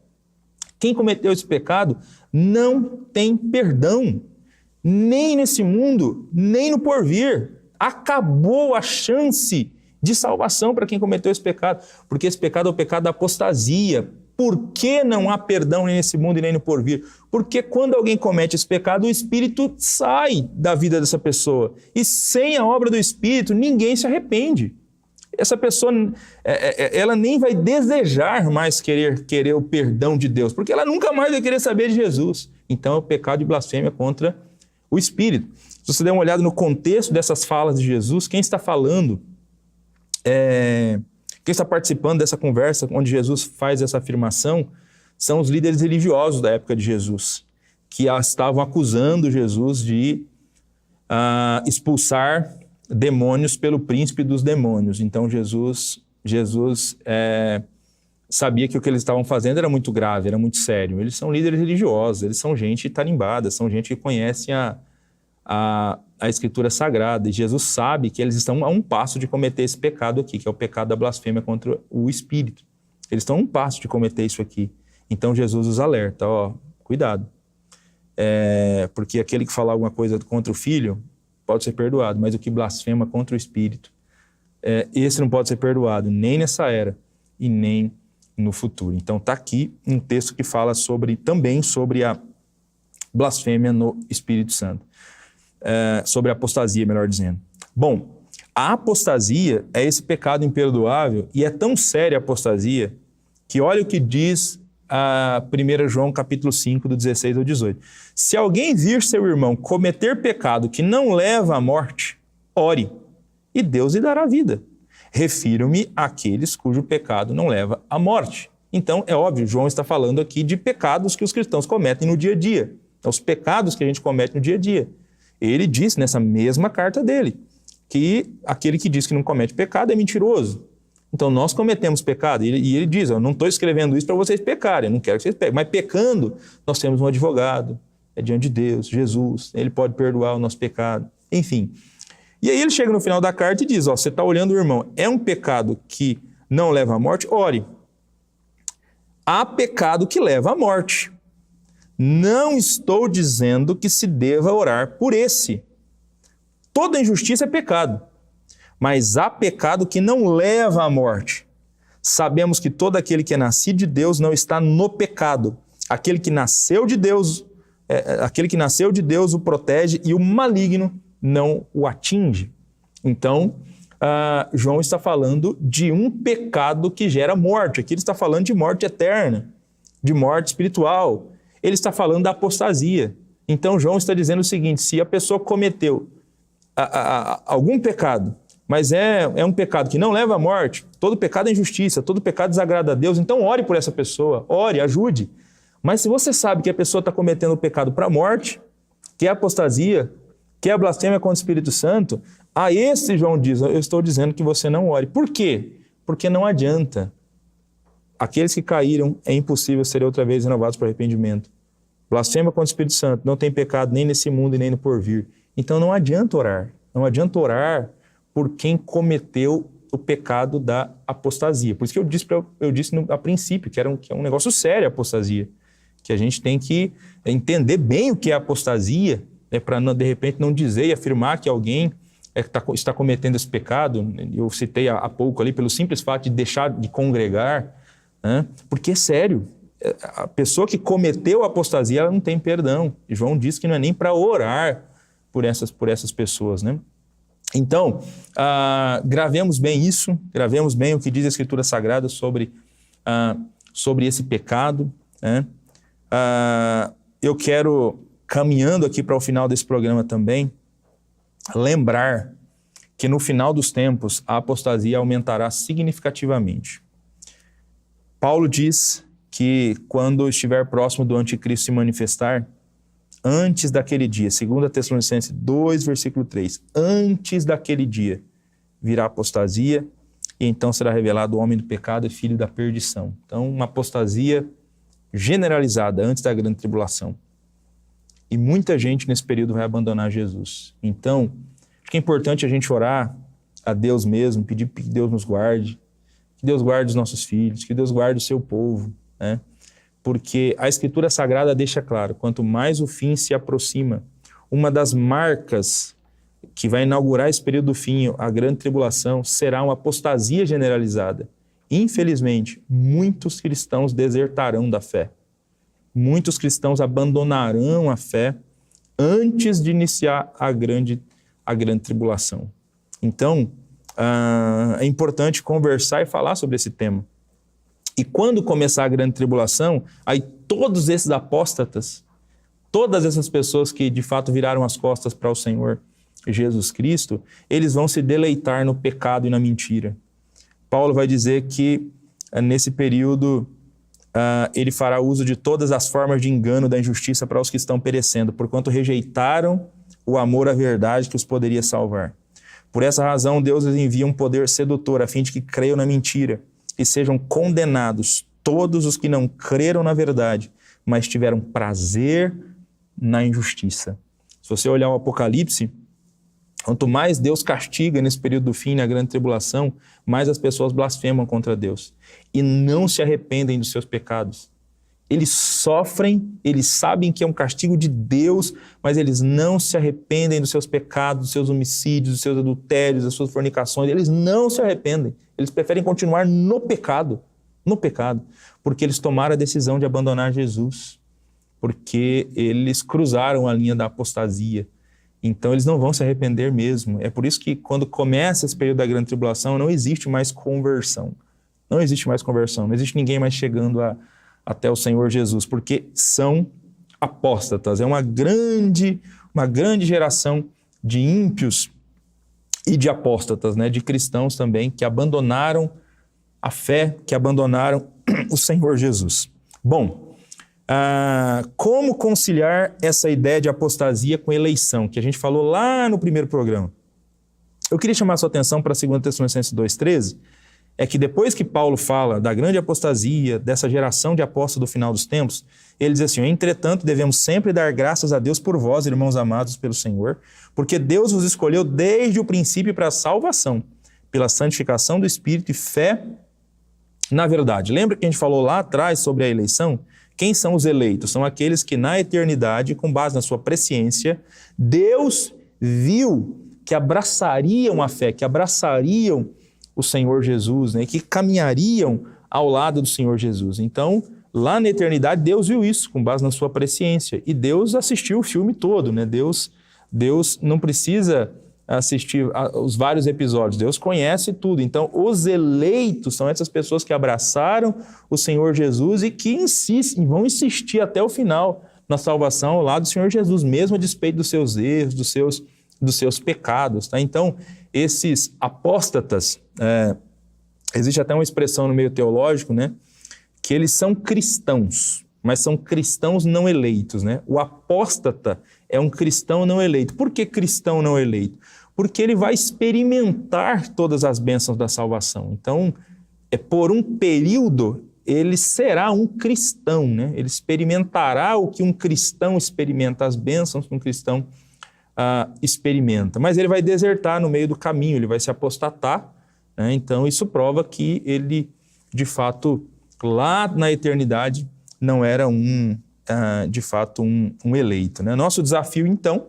Speaker 4: Quem cometeu esse pecado não tem perdão, nem nesse mundo, nem no porvir. Acabou a chance de salvação para quem cometeu esse pecado, porque esse pecado é o pecado da apostasia. Por que não há perdão nem nesse mundo e nem no porvir? Porque quando alguém comete esse pecado, o Espírito sai da vida dessa pessoa. E sem a obra do Espírito, ninguém se arrepende. Essa pessoa, ela nem vai desejar mais querer o perdão de Deus, porque ela nunca mais vai querer saber de Jesus. Então é o pecado de blasfêmia contra o Espírito. Se você der uma olhada no contexto dessas falas de Jesus, quem está falando, quem está participando dessa conversa onde Jesus faz essa afirmação, são os líderes religiosos da época de Jesus, que estavam acusando Jesus de expulsar demônios pelo príncipe dos demônios. Então Jesus sabia que o que eles estavam fazendo era muito grave, era muito sério. Eles são líderes religiosos, eles são gente tarimbada, são gente que conhece a Escritura Sagrada. E Jesus sabe que eles estão a um passo de cometer esse pecado aqui, que é o pecado da blasfêmia contra o Espírito. Eles estão a um passo de cometer isso aqui. Então Jesus os alerta, cuidado. Porque aquele que falar alguma coisa contra o Filho pode ser perdoado, mas o que blasfema contra o Espírito, esse não pode ser perdoado, nem nessa era e nem no futuro. Então está aqui um texto que fala também sobre a blasfêmia no Espírito Santo. Sobre a apostasia, melhor dizendo. Bom, a apostasia é esse pecado imperdoável e é tão séria a apostasia que olha o que diz 1 João capítulo 5, do 16 ao 18. Se alguém vir seu irmão cometer pecado que não leva à morte, ore, e Deus lhe dará vida. Refiro-me àqueles cujo pecado não leva à morte. Então, é óbvio, João está falando aqui de pecados que os cristãos cometem no dia a dia. Então, os pecados que a gente comete no dia a dia. Ele disse nessa mesma carta dele que aquele que diz que não comete pecado é mentiroso. Então nós cometemos pecado e ele diz, eu não estou escrevendo isso para vocês pecarem, eu não quero que vocês pequem, mas pecando nós temos um advogado, diante de Deus, Jesus, ele pode perdoar o nosso pecado, enfim. E aí ele chega no final da carta e diz, você está olhando o irmão, é um pecado que não leva à morte? Ore. Há pecado que leva à morte. Não estou dizendo que se deva orar por esse. Toda injustiça é pecado, mas há pecado que não leva à morte. Sabemos que todo aquele que é nascido de Deus não está no pecado. Aquele que nasceu de Deus o protege e o maligno não o atinge. Então, João está falando de um pecado que gera morte. Aqui ele está falando de morte eterna, de morte espiritual. Ele está falando da apostasia. Então, João está dizendo o seguinte, se a pessoa cometeu algum pecado, mas é um pecado que não leva à morte, todo pecado é injustiça, todo pecado desagrada a Deus, então ore por essa pessoa, ore, ajude. Mas se você sabe que a pessoa está cometendo o pecado para a morte, que é a apostasia, que é a blasfêmia contra o Espírito Santo, a esse João diz, eu estou dizendo que você não ore. Por quê? Porque não adianta. Aqueles que caíram, é impossível serem outra vez renovados para arrependimento. Blasfêmia contra o Espírito Santo, não tem pecado nem nesse mundo e nem no porvir. Então não adianta orar. Não adianta orar por quem cometeu o pecado da apostasia. Por isso que eu disse a princípio que é um negócio sério a apostasia. Que a gente tem que entender bem o que é apostasia, para de repente não dizer e afirmar que alguém está cometendo esse pecado. Eu citei há pouco ali, pelo simples fato de deixar de congregar, né? Porque é sério. A pessoa que cometeu a apostasia, ela não tem perdão. E João diz que não é nem para orar por essas pessoas, né? Então, gravemos bem isso, gravemos bem o que diz a Escritura Sagrada sobre esse pecado, né? Eu quero, caminhando aqui para o final desse programa também, lembrar que no final dos tempos a apostasia aumentará significativamente. Paulo diz que quando estiver próximo do anticristo se manifestar, antes daquele dia, 2 Tessalonicenses 2, versículo 3, antes daquele dia virá apostasia e então será revelado o homem do pecado e filho da perdição. Então, uma apostasia generalizada antes da grande tribulação. E muita gente nesse período vai abandonar Jesus. Então, acho que é importante a gente orar a Deus mesmo, pedir que Deus nos guarde, que Deus guarde os nossos filhos, que Deus guarde o seu povo, né? Porque a Escritura Sagrada deixa claro, quanto mais o fim se aproxima, uma das marcas que vai inaugurar esse período do fim, a grande tribulação, será uma apostasia generalizada. Infelizmente, muitos cristãos desertarão da fé. Muitos cristãos abandonarão a fé antes de iniciar a grande tribulação. Então, é importante conversar e falar sobre esse tema. E quando começar a grande tribulação, aí todos esses apóstatas, todas essas pessoas que de fato viraram as costas para o Senhor Jesus Cristo, eles vão se deleitar no pecado e na mentira. Paulo vai dizer que nesse período ele fará uso de todas as formas de engano da injustiça para os que estão perecendo, porquanto rejeitaram o amor à verdade que os poderia salvar. Por essa razão, Deus lhes envia um poder sedutor, a fim de que creiam na mentira e sejam condenados todos os que não creram na verdade, mas tiveram prazer na injustiça. Se você olhar o Apocalipse, quanto mais Deus castiga nesse período do fim, na grande tribulação, mais as pessoas blasfemam contra Deus e não se arrependem dos seus pecados. Eles sofrem, eles sabem que é um castigo de Deus, mas eles não se arrependem dos seus pecados, dos seus homicídios, dos seus adultérios, das suas fornicações. Eles não se arrependem. Eles preferem continuar no pecado, porque eles tomaram a decisão de abandonar Jesus, porque eles cruzaram a linha da apostasia. Então eles não vão se arrepender mesmo. É por isso que quando começa esse período da grande tribulação, não existe mais conversão. Não existe mais conversão, não existe ninguém mais chegando até o Senhor Jesus, porque são apóstatas. É uma grande geração de ímpios e de apóstatas, né? De cristãos também, que abandonaram a fé, que abandonaram o Senhor Jesus. Bom, como conciliar essa ideia de apostasia com eleição, que a gente falou lá no primeiro programa? Eu queria chamar a sua atenção para 2 Tessalonicenses 2,13, é que depois que Paulo fala da grande apostasia, dessa geração de apóstolos do final dos tempos, ele diz assim: entretanto, devemos sempre dar graças a Deus por vós, irmãos amados pelo Senhor, porque Deus vos escolheu desde o princípio para a salvação, pela santificação do Espírito e fé na verdade. Lembra que a gente falou lá atrás sobre a eleição? Quem são os eleitos? São aqueles que na eternidade, com base na sua presciência, Deus viu que abraçariam a fé, que abraçariam o Senhor Jesus, né? Que caminhariam ao lado do Senhor Jesus. Então, lá na eternidade, Deus viu isso, com base na sua presciência. E Deus assistiu o filme todo, né? Deus não precisa assistir os vários episódios. Deus conhece tudo. Então, os eleitos são essas pessoas que abraçaram o Senhor Jesus e que insistem, vão insistir até o final na salvação ao lado do Senhor Jesus, mesmo a despeito dos seus erros, dos seus pecados. Tá? Então, esses apóstatas, existe até uma expressão no meio teológico, né, que eles são cristãos, mas são cristãos não eleitos. Né? O apóstata é um cristão não eleito. Por que cristão não eleito? Porque ele vai experimentar todas as bênçãos da salvação. Então, por um período, ele será um cristão, né? Ele experimentará o que um cristão experimenta, as bênçãos que um cristão experimenta. Mas ele vai desertar no meio do caminho, ele vai se apostatar, né? Então, isso prova que ele, de fato, lá na eternidade, não era de fato um eleito. Né? Nosso desafio, então,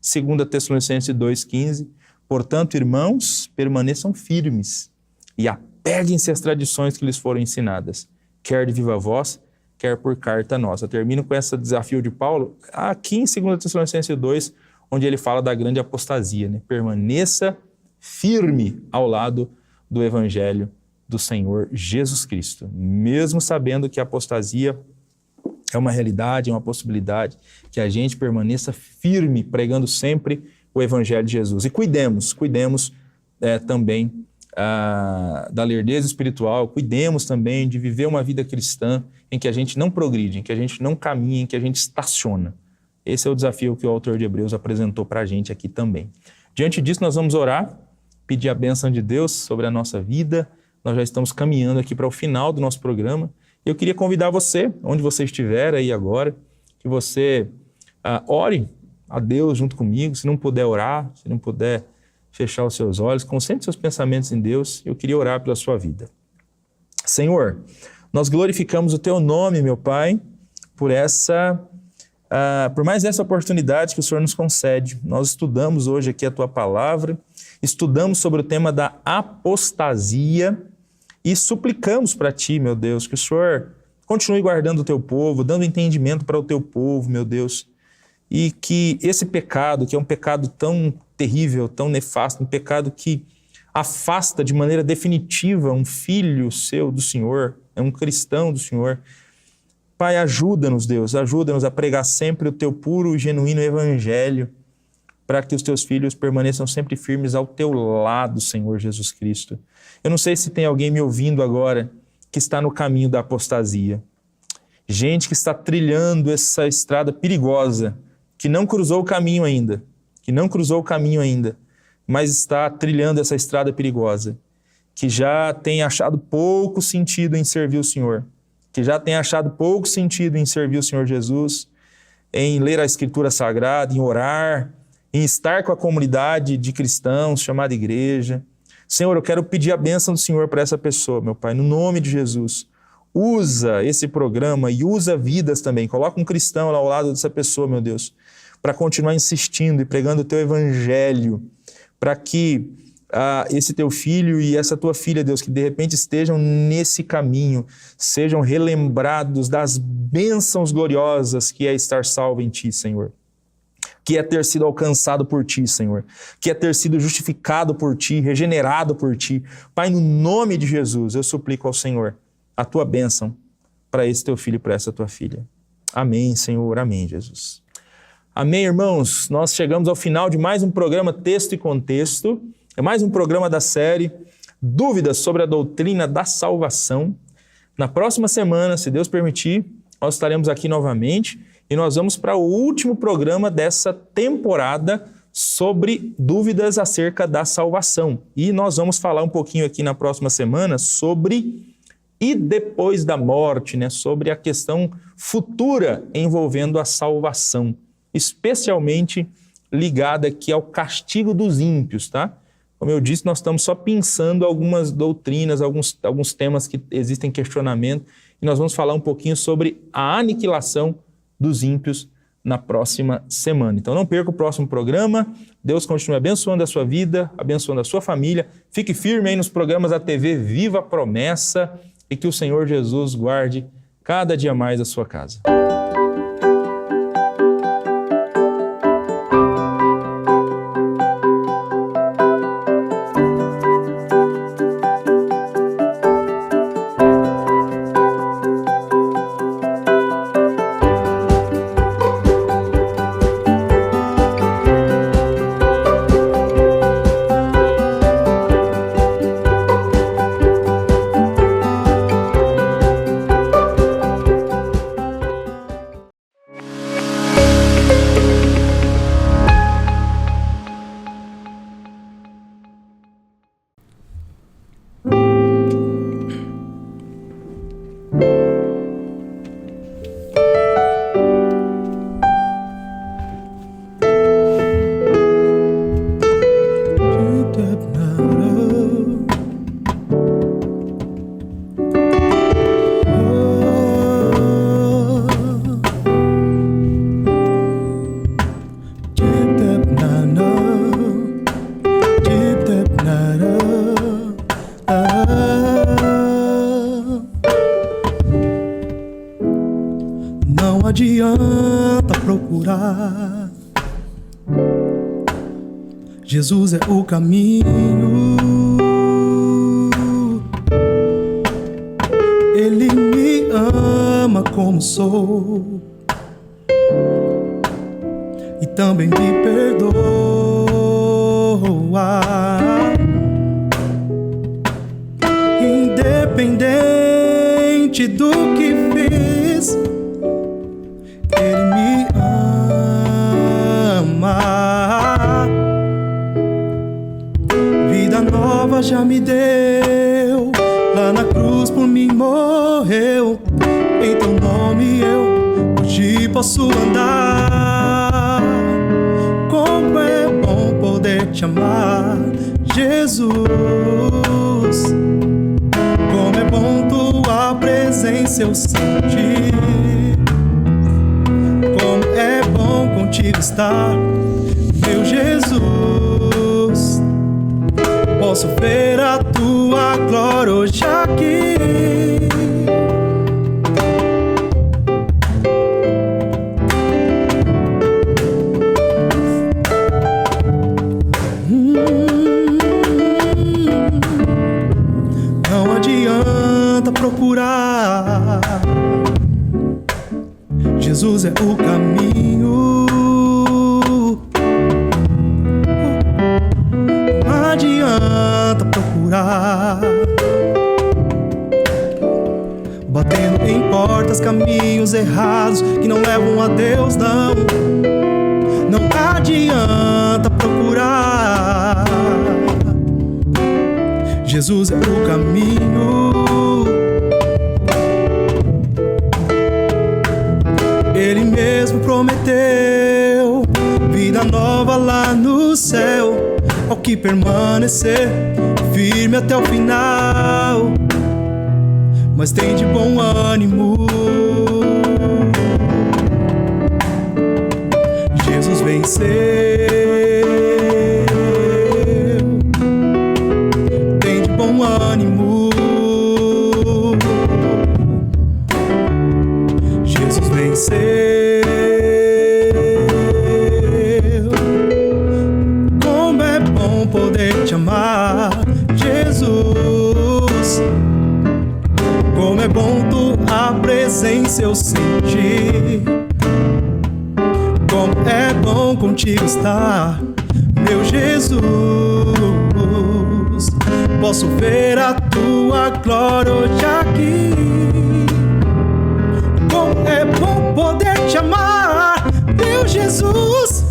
Speaker 4: 2 Tessalonicenses 2,15, portanto, irmãos, permaneçam firmes e apeguem-se às tradições que lhes foram ensinadas, quer de viva voz, quer por carta nossa. Eu termino com esse desafio de Paulo, aqui em 2 Tessalonicenses 2, onde ele fala da grande apostasia. Né? Permaneça firme ao lado do evangelho do Senhor Jesus Cristo, mesmo sabendo que a apostasia é uma realidade, é uma possibilidade, que a gente permaneça firme, pregando sempre o Evangelho de Jesus. E cuidemos também da lerdeza espiritual, cuidemos também de viver uma vida cristã em que a gente não progride, em que a gente não caminha, em que a gente estaciona. Esse é o desafio que o autor de Hebreus apresentou para a gente aqui também. Diante disso, nós vamos orar, pedir a bênção de Deus sobre a nossa vida. Nós já estamos caminhando aqui para o final do nosso programa. Eu queria convidar você, onde você estiver aí agora, que você ore a Deus junto comigo. Se não puder orar, se não puder fechar os seus olhos, concentre seus pensamentos em Deus. Eu queria orar pela sua vida. Senhor, nós glorificamos o Teu nome, meu Pai, por mais essa oportunidade que o Senhor nos concede. Nós estudamos hoje aqui a Tua palavra, estudamos sobre o tema da apostasia e suplicamos para Ti, meu Deus, que o Senhor continue guardando o Teu povo, dando entendimento para o Teu povo, meu Deus, e que esse pecado, que é um pecado tão terrível, tão nefasto, um pecado que afasta de maneira definitiva um filho seu do Senhor, é um cristão do Senhor. Pai, ajuda-nos, Deus, ajuda-nos a pregar sempre o Teu puro e genuíno evangelho, para que os Teus filhos permaneçam sempre firmes ao Teu lado, Senhor Jesus Cristo. Eu não sei se tem alguém me ouvindo agora que está no caminho da apostasia. Gente que está trilhando essa estrada perigosa, que não cruzou o caminho ainda, mas está trilhando essa estrada perigosa, que já tem achado pouco sentido em servir o Senhor, que já tem achado pouco sentido em servir o Senhor Jesus, em ler a Escritura Sagrada, em orar, em estar com a comunidade de cristãos chamada igreja. Senhor, eu quero pedir a bênção do Senhor para essa pessoa, meu Pai, no nome de Jesus. Usa esse programa e usa vidas também. Coloca um cristão lá ao lado dessa pessoa, meu Deus, para continuar insistindo e pregando o Teu evangelho, para que esse Teu filho e essa Tua filha, Deus, que de repente estejam nesse caminho, sejam relembrados das bênçãos gloriosas que é estar salvo em Ti, Senhor. Que é ter sido alcançado por Ti, Senhor. Que é ter sido justificado por Ti, regenerado por Ti. Pai, no nome de Jesus, eu suplico ao Senhor a Tua bênção para esse Teu filho e para essa Tua filha. Amém, Senhor. Amém, Jesus. Amém, irmãos. Nós chegamos ao final de mais um programa Texto e Contexto. É mais um programa da série Dúvidas sobre a Doutrina da Salvação. Na próxima semana, se Deus permitir, nós estaremos aqui novamente e nós vamos para o último programa dessa temporada sobre dúvidas acerca da salvação. E nós vamos falar um pouquinho aqui na próxima semana sobre e depois da morte, né? Sobre a questão futura envolvendo a salvação, especialmente ligada aqui ao castigo dos ímpios, tá? Como eu disse, nós estamos só pensando algumas doutrinas, alguns temas que existem questionamento, e nós vamos falar um pouquinho sobre a aniquilação dos ímpios na próxima semana. Então não perca o próximo programa. Deus continue abençoando a sua vida, abençoando a sua família. Fique firme aí nos programas da TV Viva a Promessa e que o Senhor Jesus guarde cada dia mais a sua casa.
Speaker 5: Não adianta procurar. Jesus é o caminho. Ele me ama como sou e também me perdoa. Independente do que fiz, Ele me ama. Vida nova já me deu, lá na cruz por mim morreu. Em teu nome eu hoje posso andar. te amar, Jesus. Como é bom tua presença eu sentir. Como é bom contigo estar, meu Jesus. Posso ver a tua glória hoje aqui. Não adianta procurar, Jesus é o caminho. Não adianta procurar, batendo em portas, caminhos errados que não levam a Deus, não. Não adianta procurar, Jesus é o caminho. Ele mesmo prometeu vida nova lá no céu, ao que permanecer firme até o final. Mas tem de bom ânimo, Jesus venceu. Tem de bom ânimo, Jesus venceu. Como é bom poder te amar, Jesus. Como é bom tua presença eu sentir. Como é bom contigo estar, meu Jesus. Posso ver a tua glória hoje aqui. Como é bom poder te amar, meu Jesus.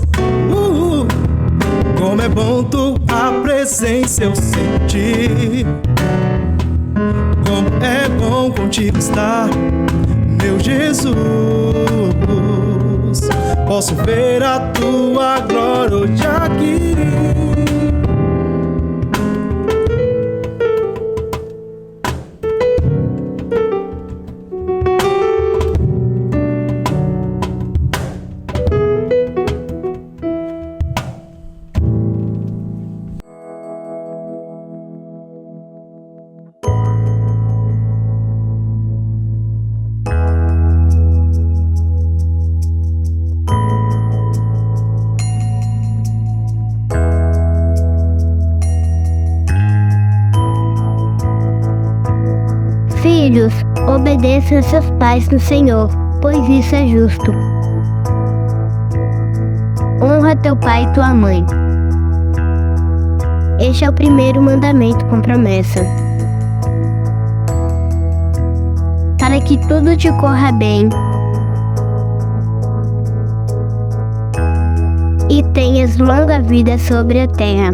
Speaker 5: Como é bom tua presença eu sentir. Como é bom contigo estar, meu Jesus. Posso ver a tua glória hoje aqui.
Speaker 3: Filhos, obedeçam seus pais no Senhor, pois isso é justo. Honra teu pai e tua mãe. Este é o primeiro mandamento com promessa, para que tudo te corra bem e tenhas longa vida sobre a terra.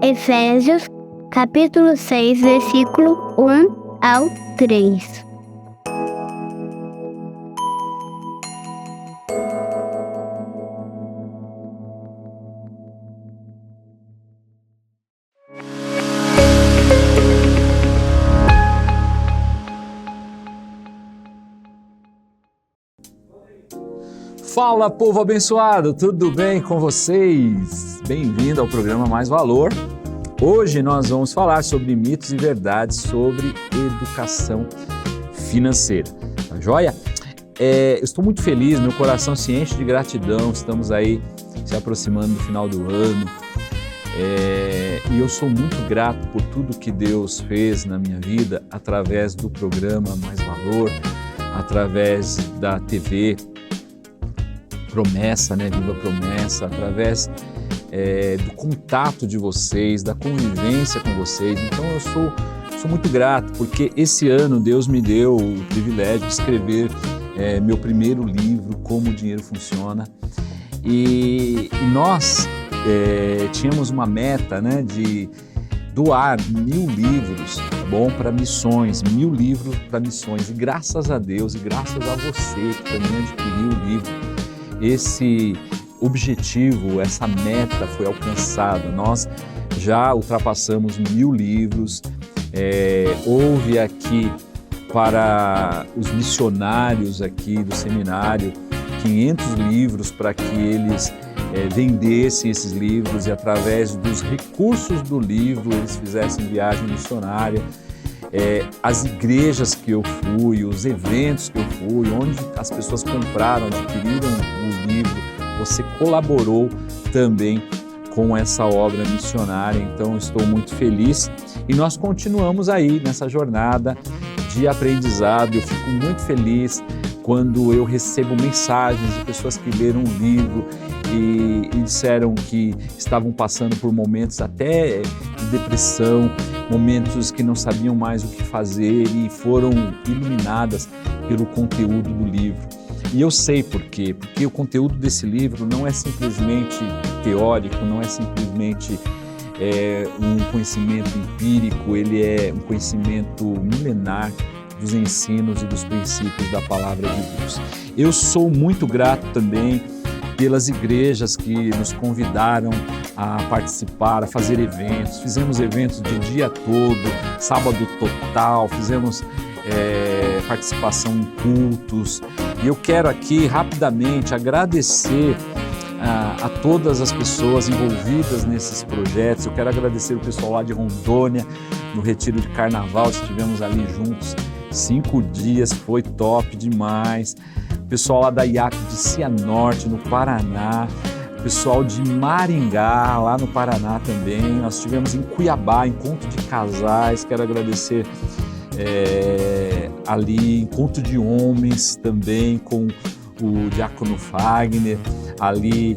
Speaker 3: Efésios, capítulo 6, versículo 1 ao 3.
Speaker 6: Fala, povo abençoado, tudo bem com vocês? Bem-vindo ao programa Mais Valor. Hoje nós vamos falar sobre mitos e verdades sobre educação financeira. Tá joia? Eu estou muito feliz, meu coração se enche de gratidão, estamos aí se aproximando do final do ano e eu sou muito grato por tudo que Deus fez na minha vida através do programa Mais Valor, através da TV Promessa, né? Viva Promessa, através do contato de vocês, da convivência com vocês. Então eu sou muito grato, porque esse ano Deus me deu o privilégio de escrever meu primeiro livro, Como o Dinheiro Funciona. E nós tínhamos uma meta, né, de doar 1000 livros, tá bom para missões, 1000 livros para missões. E graças a Deus e graças a você que também adquiriu o livro, esse objetivo, essa meta foi alcançada. Nós já ultrapassamos 1000 livros. Houve aqui para os missionários aqui do seminário 500 livros para que eles vendessem esses livros e através dos recursos do livro eles fizessem viagem missionária. As igrejas que eu fui, os eventos que eu fui, onde as pessoas compraram, adquiriram o livro, você colaborou também com essa obra missionária, então estou muito feliz e nós continuamos aí nessa jornada de aprendizado. Eu fico muito feliz quando eu recebo mensagens de pessoas que leram o livro e disseram que estavam passando por momentos até de depressão, momentos que não sabiam mais o que fazer e foram iluminadas pelo conteúdo do livro. E eu sei por quê, porque o conteúdo desse livro não é simplesmente teórico, não é simplesmente um conhecimento empírico, ele é um conhecimento milenar dos ensinos e dos princípios da palavra de Deus. Eu sou muito grato também pelas igrejas que nos convidaram a participar, a fazer eventos. Fizemos eventos de dia todo, sábado total, fizemos participação em cultos. E eu quero aqui rapidamente agradecer a todas as pessoas envolvidas nesses projetos. Eu quero agradecer o pessoal lá de Rondônia, no retiro de carnaval, estivemos ali juntos 5 dias, foi top demais. O pessoal lá da IAC de Cianorte, no Paraná, o pessoal de Maringá, lá no Paraná também. Nós estivemos em Cuiabá, encontro de casais, quero agradecer ali, encontro de homens também com o diácono Fagner, ali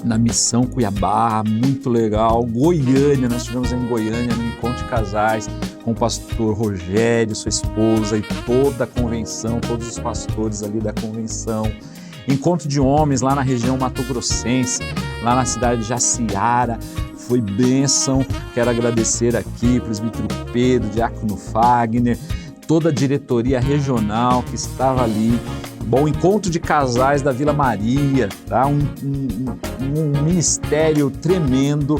Speaker 6: na Missão Cuiabá, muito legal. Goiânia, nós estivemos em Goiânia no encontro de casais com o pastor Rogério, sua esposa e toda a convenção, todos os pastores ali da convenção. Encontro de homens lá na região mato-grossense, lá na cidade de Jaciara, foi bênção. Quero agradecer aqui o presbítero Pedro, diácono Fagner, toda a diretoria regional que estava ali. Bom, encontro de casais da Vila Maria, tá? Um ministério tremendo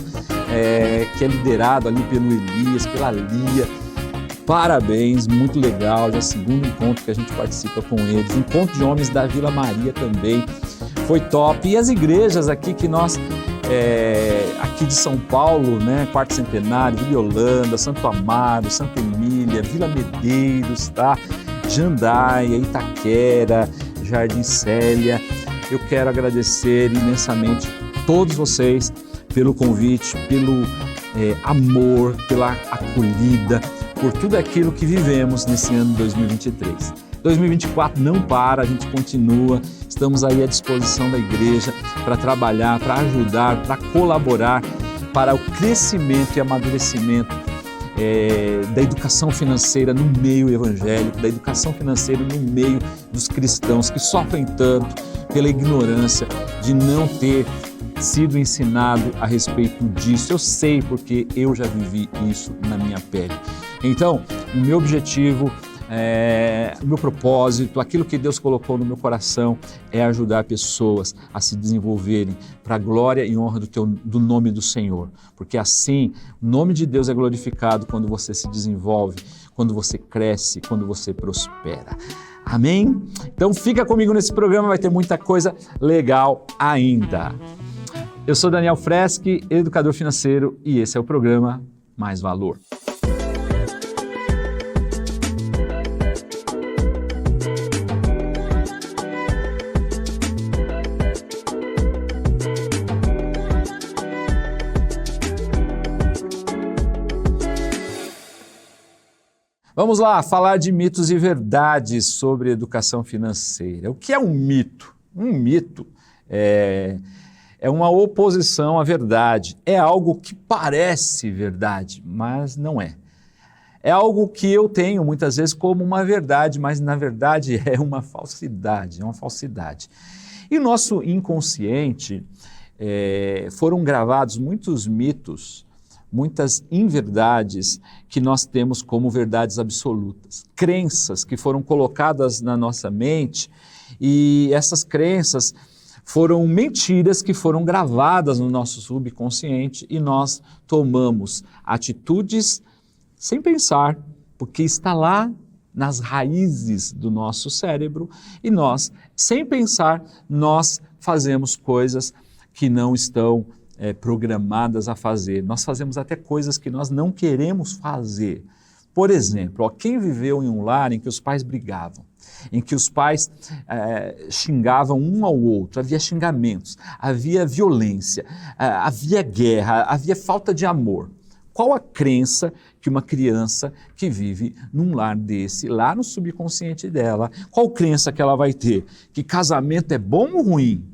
Speaker 6: que é liderado ali pelo Elias, pela Lia. Parabéns, muito legal, já é o segundo encontro que a gente participa com eles. Encontro de homens da Vila Maria também foi top. E as igrejas aqui que nós, aqui de São Paulo, né? Quarto Centenário, Vila Holanda, Santo Amaro, Santa Emília, Vila Medeiros, tá? Jandaia, Itaquera, Jardim Célia. Eu quero agradecer imensamente todos vocês pelo convite, pelo amor, pela acolhida, por tudo aquilo que vivemos nesse ano de 2023. 2024 não para, a gente continua, estamos aí à disposição da igreja para trabalhar, para ajudar, para colaborar para o crescimento e amadurecimento da educação financeira no meio evangélico, da educação financeira no meio dos cristãos que sofrem tanto pela ignorância de não ter sido ensinado a respeito disso. Eu sei porque eu já vivi isso na minha pele. Então, o meu objetivo, o meu propósito, aquilo que Deus colocou no meu coração é ajudar pessoas a se desenvolverem para a glória e honra do nome do Senhor. Porque assim, o nome de Deus é glorificado quando você se desenvolve, quando você cresce, quando você prospera. Amém? Então fica comigo nesse programa, vai ter muita coisa legal ainda. Eu sou Daniel Freschi, educador financeiro, e esse é o programa Mais Valor. Vamos lá, falar de mitos e verdades sobre educação financeira. O que é um mito? Um mito é uma oposição à verdade. É algo que parece verdade, mas não é. É algo que eu tenho muitas vezes como uma verdade, mas na verdade é uma falsidade, E o nosso inconsciente foram gravados muitos mitos, muitas inverdades que nós temos como verdades absolutas. Crenças que foram colocadas na nossa mente e essas crenças foram mentiras que foram gravadas no nosso subconsciente e nós tomamos atitudes sem pensar, porque está lá nas raízes do nosso cérebro e nós, sem pensar, nós fazemos coisas que não estão programadas a fazer. Nós fazemos até coisas que nós não queremos fazer. Por exemplo, quem viveu em um lar em que os pais brigavam, em que os pais xingavam um ao outro, havia xingamentos, havia violência, havia guerra, havia falta de amor. Qual a crença que uma criança que vive num lar desse, lá no subconsciente dela, qual crença que ela vai ter? Que casamento é bom ou ruim?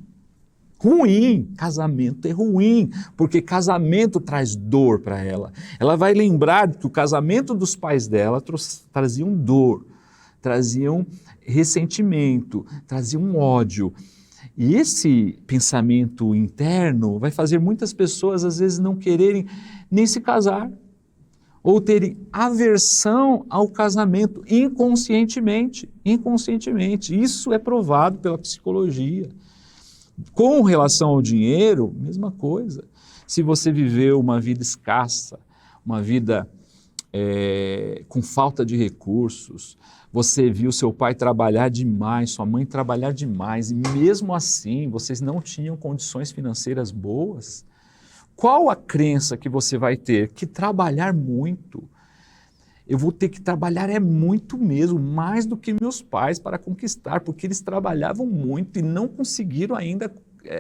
Speaker 6: Ruim, casamento é ruim, porque casamento traz dor para ela. Ela vai lembrar que o casamento dos pais dela traziam dor, traziam ressentimento, traziam ódio. E esse pensamento interno vai fazer muitas pessoas às vezes não quererem nem se casar, ou terem aversão ao casamento inconscientemente. Isso é provado pela psicologia. Com relação ao dinheiro, mesma coisa. Se você viveu uma vida escassa, uma vida com falta de recursos, você viu seu pai trabalhar demais, sua mãe trabalhar demais, e mesmo assim vocês não tinham condições financeiras boas, qual a crença que você vai ter? Que trabalhar muito. Eu vou ter que trabalhar muito mesmo, mais do que meus pais para conquistar, porque eles trabalhavam muito e não conseguiram ainda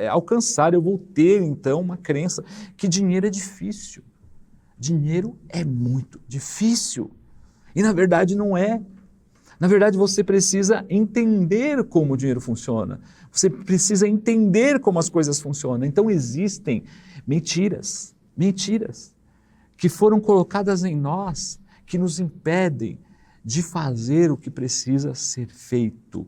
Speaker 6: alcançar. Eu vou ter então uma crença que dinheiro é difícil. Dinheiro é muito difícil. E na verdade não é. Na verdade você precisa entender como o dinheiro funciona. Você precisa entender como as coisas funcionam. Então existem mentiras que foram colocadas em nós, que nos impedem de fazer o que precisa ser feito.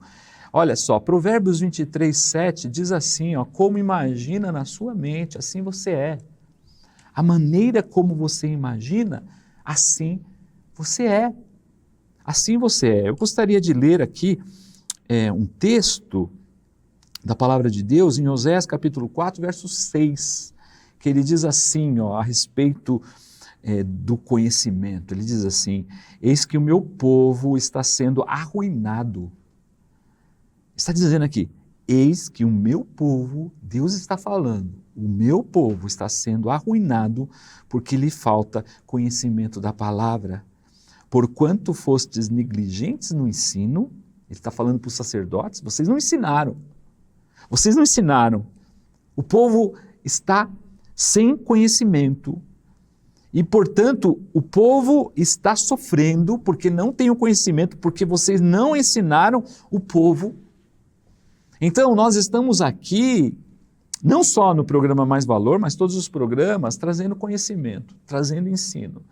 Speaker 6: Olha só, Provérbios 23:7 diz assim, como imagina na sua mente, assim você é. A maneira como você imagina, assim você é. Assim você é. Eu gostaria de ler aqui um texto da palavra de Deus em Oséias capítulo 4, verso 6, que ele diz assim, a respeito do conhecimento. Ele diz assim, eis que o meu povo está sendo arruinado. Está dizendo aqui, eis que o meu povo, Deus está falando, o meu povo está sendo arruinado porque lhe falta conhecimento da palavra. Porquanto fostes negligentes no ensino, ele está falando para os sacerdotes, vocês não ensinaram. Vocês não ensinaram. O povo está sem conhecimento. E, portanto, o povo está sofrendo porque não tem o conhecimento, porque vocês não ensinaram o povo. Então, nós estamos aqui, não só no programa Mais Valor, mas todos os programas, trazendo conhecimento, trazendo ensino,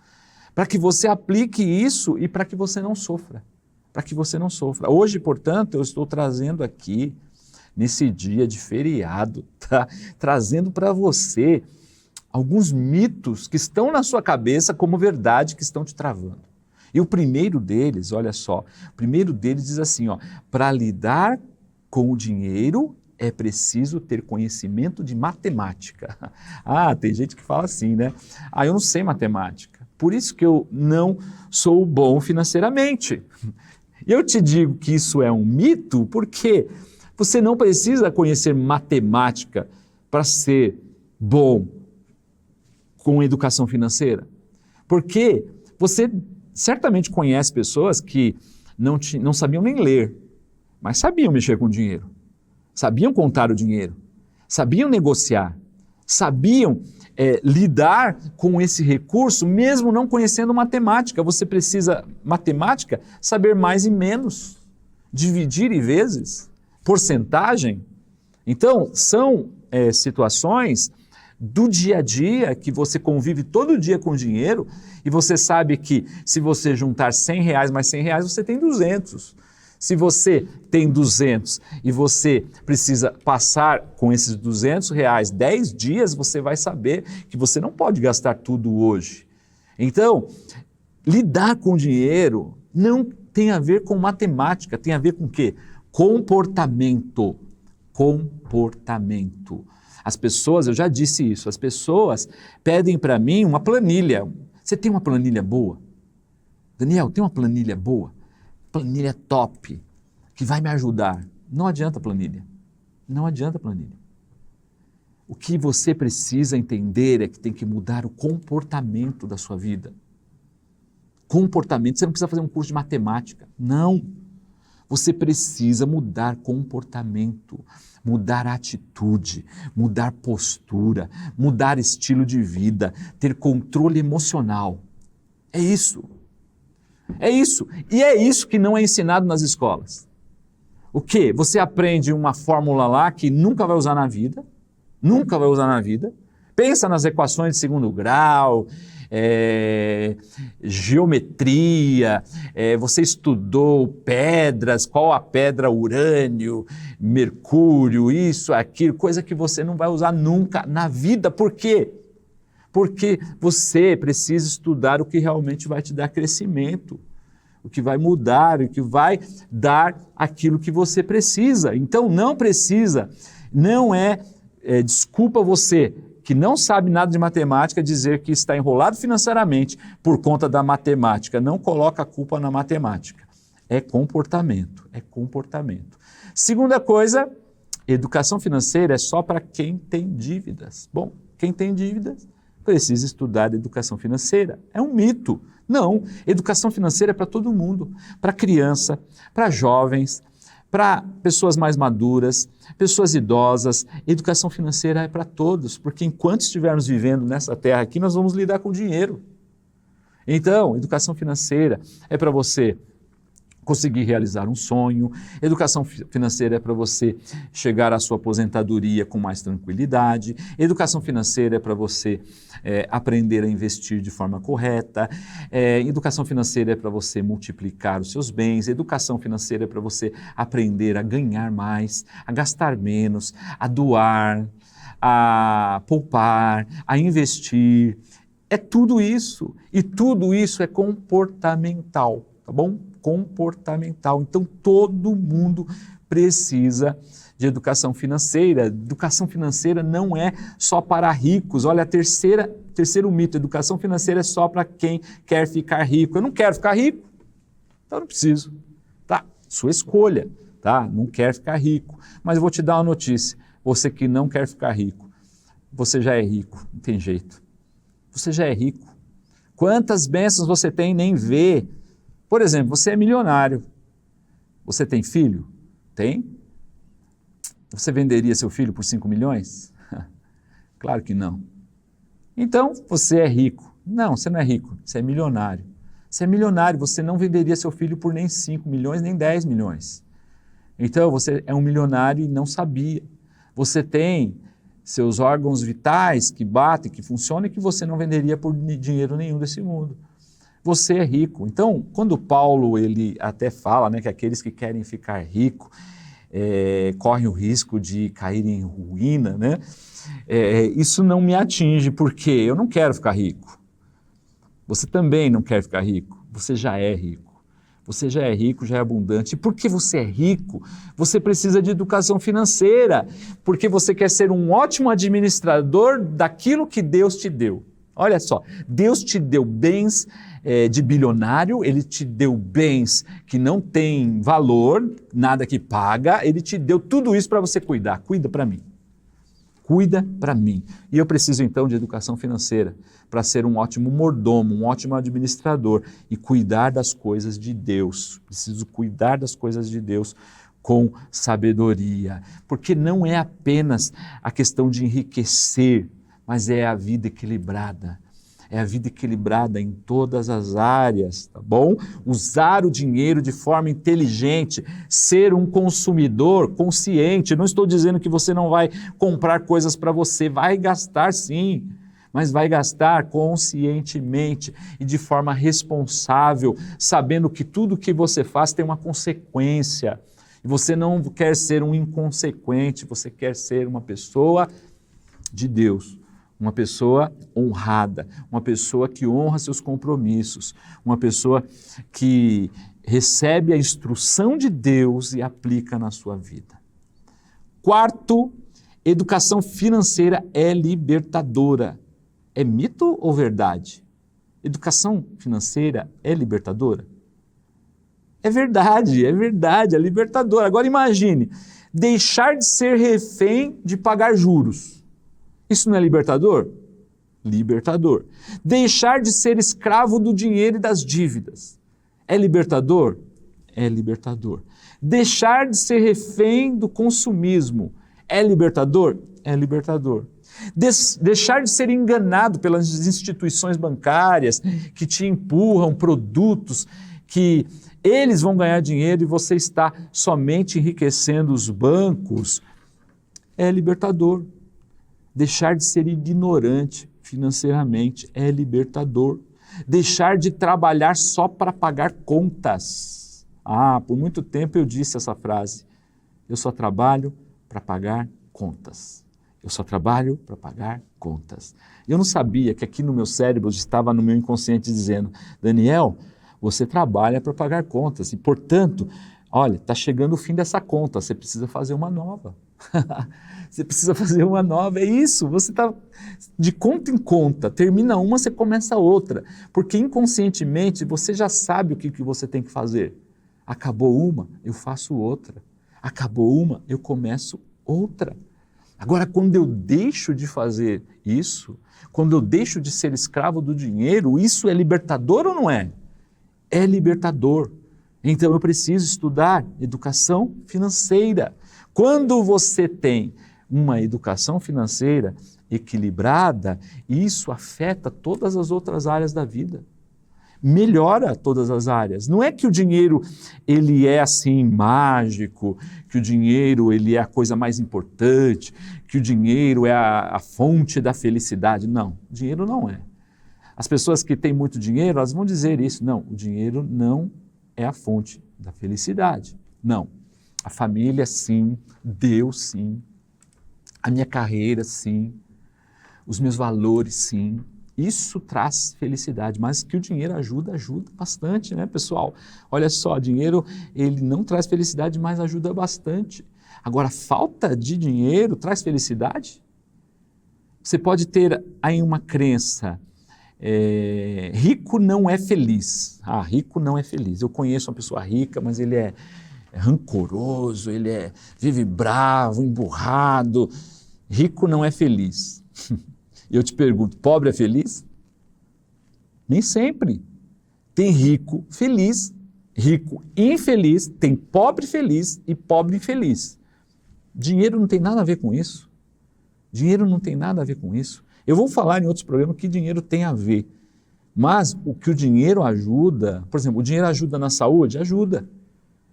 Speaker 6: para que você aplique isso e para que você não sofra. Para que você não sofra. Hoje, portanto, eu estou trazendo aqui, nesse dia de feriado, trazendo para você alguns mitos que estão na sua cabeça como verdade que estão te travando. E o primeiro deles, olha só, o primeiro deles diz assim, para lidar com o dinheiro é preciso ter conhecimento de matemática. Tem gente que fala assim, né? Eu não sei matemática, por isso que eu não sou bom financeiramente. E eu te digo que isso é um mito porque você não precisa conhecer matemática para ser bom com educação financeira. Porque você certamente conhece pessoas que não sabiam nem ler, mas sabiam mexer com dinheiro, sabiam contar o dinheiro, sabiam negociar, sabiam lidar com esse recurso, mesmo não conhecendo matemática. Você precisa, matemática, saber mais e menos, dividir em vezes, porcentagem. Então, são situações do dia a dia que você convive todo dia com dinheiro e você sabe que se você juntar R$100 mais R$100, você tem 200. Se você tem 200 e você precisa passar com esses R$200 10 dias, você vai saber que você não pode gastar tudo hoje. Então, lidar com dinheiro não tem a ver com matemática, tem a ver com o quê? Comportamento. Comportamento. As pessoas, eu já disse isso, as pessoas pedem para mim uma planilha. Você tem uma planilha boa? Daniel, tem uma planilha boa? Planilha top, que vai me ajudar. Não adianta planilha. Não adianta planilha. O que você precisa entender é que tem que mudar o comportamento da sua vida. Comportamento, você não precisa fazer um curso de matemática. Não. Você precisa mudar comportamento, mudar atitude, mudar postura, mudar estilo de vida, ter controle emocional. É isso. É isso. E é isso que não é ensinado nas escolas. O quê? Você aprende uma fórmula lá que nunca vai usar na vida, nunca vai usar na vida. Pensa nas equações de segundo grau, geometria, você estudou pedras, qual a pedra, urânio, mercúrio, isso, aquilo, coisa que você não vai usar nunca na vida. Por quê? Porque você precisa estudar o que realmente vai te dar crescimento, o que vai mudar, o que vai dar aquilo que você precisa. Então não precisa, não é desculpa você que não sabe nada de matemática dizer que está enrolado financeiramente por conta da matemática. Não coloca a culpa na matemática. É comportamento, é comportamento. Segunda coisa, educação financeira é só para quem tem dívidas. Bom, quem tem dívidas precisa estudar educação financeira. É um mito. Não, educação financeira é para todo mundo, para criança, para jovens, para pessoas mais maduras, pessoas idosas. Educação financeira é para todos, porque enquanto estivermos vivendo nessa terra aqui, nós vamos lidar com dinheiro. Então, educação financeira é para você conseguir realizar um sonho. Educação financeira é para você chegar à sua aposentadoria com mais tranquilidade. Educação financeira é para você aprender a investir de forma correta. Educação financeira é para você multiplicar os seus bens. Educação financeira é para você aprender a ganhar mais, a gastar menos, a doar, a poupar, a investir. É tudo isso. E tudo isso é comportamental, tá bom? Comportamental. Então, todo mundo precisa de educação financeira. Educação financeira não é só para ricos. Olha, terceiro mito, educação financeira é só para quem quer ficar rico. Eu não quero ficar rico, então não preciso. Tá, sua escolha, tá? Não quer ficar rico. Mas eu vou te dar uma notícia. Você que não quer ficar rico, você já é rico, não tem jeito. Você já é rico. Quantas bênçãos você tem e nem vê. Por exemplo, você é milionário. Você tem filho? Tem? Você venderia seu filho por 5 milhões? Claro que não. Então, você é rico. Não, você não é rico, você é milionário. Você é milionário, você não venderia seu filho por nem 5 milhões, nem 10 milhões. Então, você é um milionário e não sabia. Você tem seus órgãos vitais que batem, que funcionam e que você não venderia por dinheiro nenhum desse mundo. Você é rico. Então, quando Paulo ele até fala, né, que aqueles que querem ficar ricos correm o risco de cair em ruína, né? Isso não me atinge, porque eu não quero ficar rico. Você também não quer ficar rico. Você já é rico. Você já é rico, já é abundante. E porque você é rico, você precisa de educação financeira, porque você quer ser um ótimo administrador daquilo que Deus te deu. Olha só, Deus te deu bens de bilionário, Ele te deu bens que não têm valor, nada que paga, Ele te deu tudo isso para você cuidar. Cuida para mim. Cuida para mim. E eu preciso então de educação financeira para ser um ótimo mordomo, um ótimo administrador e cuidar das coisas de Deus. Preciso cuidar das coisas de Deus com sabedoria, porque não é apenas a questão de enriquecer, mas é a vida equilibrada. É a vida equilibrada em todas as áreas, tá bom? Usar o dinheiro de forma inteligente, ser um consumidor consciente. Não estou dizendo que você não vai comprar coisas para você, vai gastar sim, mas vai gastar conscientemente e de forma responsável, sabendo que tudo que você faz tem uma consequência. E você não quer ser um inconsequente, você quer ser uma pessoa de Deus, uma pessoa honrada, uma pessoa que honra seus compromissos, uma pessoa que recebe a instrução de Deus e aplica na sua vida. Quarto, educação financeira é libertadora. É mito ou verdade? Educação financeira é libertadora? É verdade, é libertadora. Agora imagine, deixar de ser refém de pagar juros. Isso não é libertador? Libertador. Deixar de ser escravo do dinheiro e das dívidas. É libertador? É libertador. Deixar de ser refém do consumismo. É libertador? É libertador. Deixar de ser enganado pelas instituições bancárias que te empurram produtos que eles vão ganhar dinheiro e você está somente enriquecendo os bancos, é libertador. Deixar de ser ignorante financeiramente é libertador. Deixar de trabalhar só para pagar contas. Por muito tempo eu disse essa frase. Eu só trabalho para pagar contas. Eu só trabalho para pagar contas. Eu não sabia que aqui no meu cérebro estava no meu inconsciente dizendo, Daniel, você trabalha para pagar contas e, portanto, olha, está chegando o fim dessa conta, você precisa fazer uma nova. Você precisa fazer uma nova, é isso, você está de conta em conta, termina uma, você começa outra, porque inconscientemente você já sabe o que você tem que fazer. Acabou uma, eu faço outra. Acabou uma, eu começo outra. Agora, quando eu deixo de fazer isso, quando eu deixo de ser escravo do dinheiro, isso é libertador ou não é? É libertador. Então eu preciso estudar educação financeira. Quando você tem uma educação financeira equilibrada, isso afeta todas as outras áreas da vida. Melhora todas as áreas. Não é que o dinheiro ele é assim mágico, que o dinheiro ele é a coisa mais importante, que o dinheiro é a fonte da felicidade. Não, o dinheiro não é. As pessoas que têm muito dinheiro, elas vão dizer isso. Não, o dinheiro não é a fonte da felicidade. Não. A família, sim. Deus, sim. A minha carreira, sim. Os meus valores, sim. Isso traz felicidade, mas que o dinheiro ajuda bastante, né, pessoal? Olha só, dinheiro, ele não traz felicidade, mas ajuda bastante. Agora, falta de dinheiro traz felicidade? Você pode ter aí uma crença, rico não é feliz. Rico não é feliz. Eu conheço uma pessoa rica, mas ele é rancoroso, ele vive bravo, emburrado. Rico não é feliz. E eu te pergunto, pobre é feliz? Nem sempre. Tem rico feliz, rico infeliz, tem pobre feliz e pobre infeliz. Dinheiro não tem nada a ver com isso. Dinheiro não tem nada a ver com isso. Eu vou falar em outros programas que dinheiro tem a ver. Mas o que o dinheiro ajuda, por exemplo, o dinheiro ajuda na saúde? Ajuda.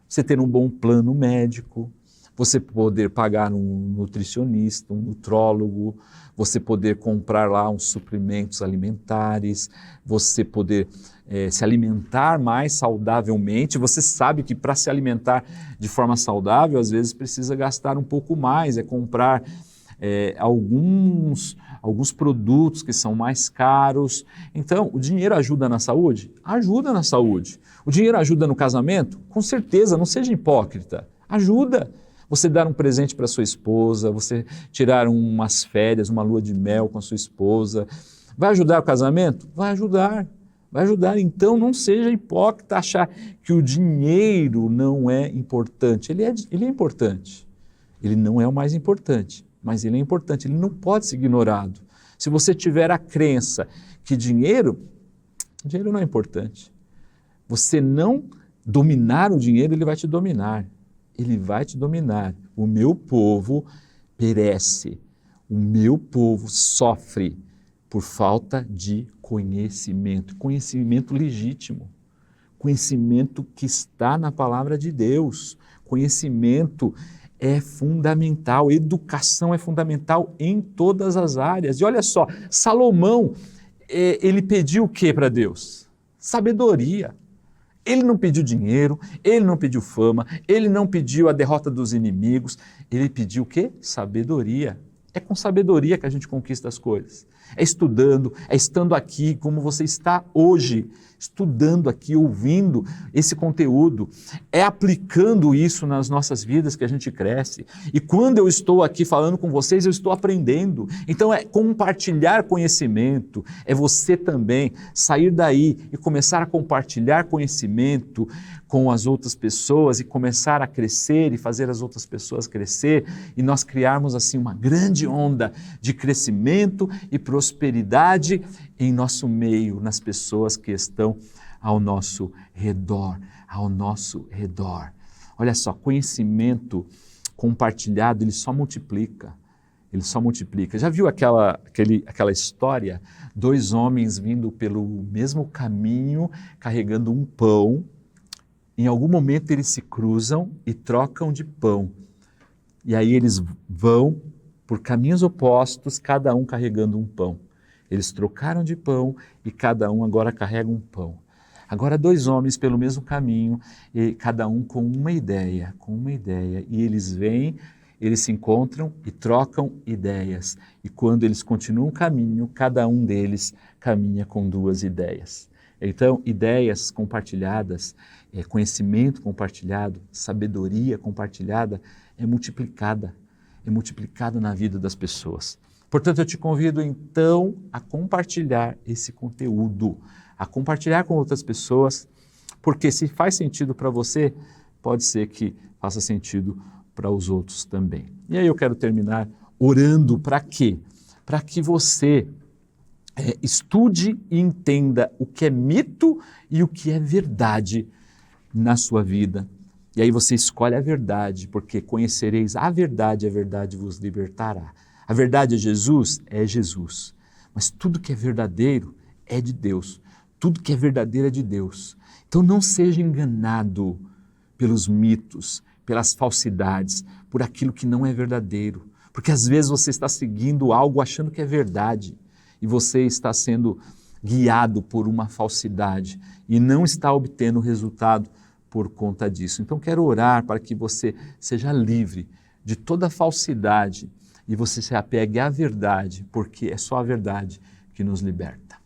Speaker 6: Você ter um bom plano médico, você poder pagar um nutricionista, um nutrólogo, você poder comprar lá uns suplementos alimentares, você poder se alimentar mais saudavelmente. Você sabe que para se alimentar de forma saudável, às vezes precisa gastar um pouco mais, comprar alguns produtos que são mais caros. Então, o dinheiro ajuda na saúde? Ajuda na saúde. O dinheiro ajuda no casamento? Com certeza, não seja hipócrita. Ajuda. Você dar um presente para sua esposa, você tirar umas férias, uma lua de mel com a sua esposa. Vai ajudar o casamento? Vai ajudar. Vai ajudar. Então, não seja hipócrita achar que o dinheiro não é importante. Ele é importante. Ele não é o mais importante, mas ele é importante. Ele não pode ser ignorado. Se você tiver a crença que dinheiro não é importante. Você não dominar o dinheiro, ele vai te dominar. Ele vai te dominar. O meu povo perece. O meu povo sofre por falta de conhecimento. Conhecimento legítimo. Conhecimento que está na palavra de Deus. Conhecimento é fundamental, educação é fundamental em todas as áreas. E olha só, Salomão, ele pediu o que para Deus? Sabedoria. Ele não pediu dinheiro, ele não pediu fama, ele não pediu a derrota dos inimigos, ele pediu o quê? Sabedoria. É com sabedoria que a gente conquista as coisas. É estudando, é estando aqui como você está hoje, estudando aqui, ouvindo esse conteúdo, é aplicando isso nas nossas vidas que a gente cresce. E quando eu estou aqui falando com vocês, eu estou aprendendo. Então é compartilhar conhecimento, é você também sair daí e começar a compartilhar conhecimento com as outras pessoas e começar a crescer e fazer as outras pessoas crescer e nós criarmos assim uma grande onda de crescimento e prosperidade em nosso meio, nas pessoas que estão ao nosso redor, Olha só, conhecimento compartilhado, ele só multiplica. Já viu aquela história? 2 homens vindo pelo mesmo caminho, carregando um pão. Em algum momento eles se cruzam e trocam de pão. E aí eles vão por caminhos opostos, cada um carregando um pão. Eles trocaram de pão e cada um agora carrega um pão. Agora 2 homens pelo mesmo caminho, e cada um com uma ideia. E eles vêm, eles se encontram e trocam ideias. E quando eles continuam o caminho, cada um deles caminha com 2 ideias. Então, ideias compartilhadas, conhecimento compartilhado, sabedoria compartilhada é multiplicada na vida das pessoas. Portanto, eu te convido então a compartilhar esse conteúdo, a compartilhar com outras pessoas, porque se faz sentido para você, pode ser que faça sentido para os outros também. E aí eu quero terminar orando para quê? Para que você estude e entenda o que é mito e o que é verdade na sua vida. E aí você escolhe a verdade, porque conhecereis a verdade vos libertará. A verdade é Jesus? É Jesus. Mas tudo que é verdadeiro é de Deus. Tudo que é verdadeiro é de Deus. Então não seja enganado pelos mitos, pelas falsidades, por aquilo que não é verdadeiro. Porque às vezes você está seguindo algo achando que é verdade e você está sendo guiado por uma falsidade e não está obtendo resultado por conta disso. Então quero orar para que você seja livre de toda falsidade e você se apegue à verdade, porque é só a verdade que nos liberta.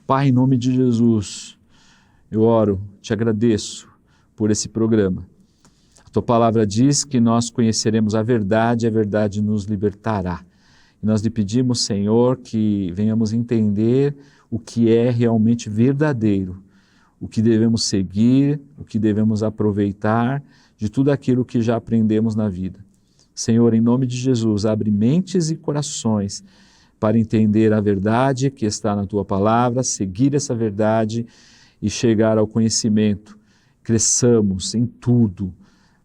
Speaker 6: Pai, em nome de Jesus, eu oro, te agradeço por esse programa. A tua palavra diz que nós conheceremos a verdade nos libertará. E nós lhe pedimos, Senhor, que venhamos entender o que é realmente verdadeiro, o que devemos seguir, o que devemos aproveitar de tudo aquilo que já aprendemos na vida. Senhor, em nome de Jesus, abre mentes e corações para entender a verdade que está na tua palavra, seguir essa verdade e chegar ao conhecimento. Cresçamos em tudo,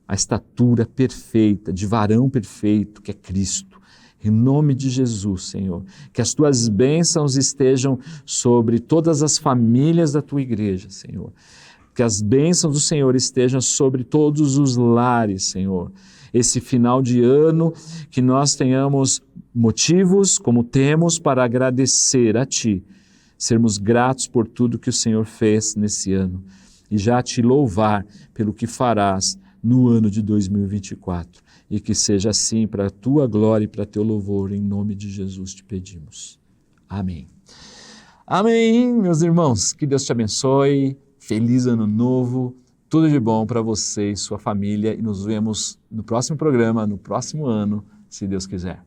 Speaker 6: a estatura perfeita, de varão perfeito, que é Cristo. Em nome de Jesus, Senhor, que as tuas bênçãos estejam sobre todas as famílias da tua igreja, Senhor. Que as bênçãos do Senhor estejam sobre todos os lares, Senhor. Esse final de ano, que nós tenhamos motivos, como temos, para agradecer a Ti, sermos gratos por tudo que o Senhor fez nesse ano e já te louvar pelo que farás no ano de 2024. E que seja assim para a tua glória e para teu louvor, em nome de Jesus te pedimos. Amém. Amém, meus irmãos. Que Deus te abençoe. Feliz ano novo. Tudo de bom para você e sua família. E nos vemos no próximo programa, no próximo ano, se Deus quiser.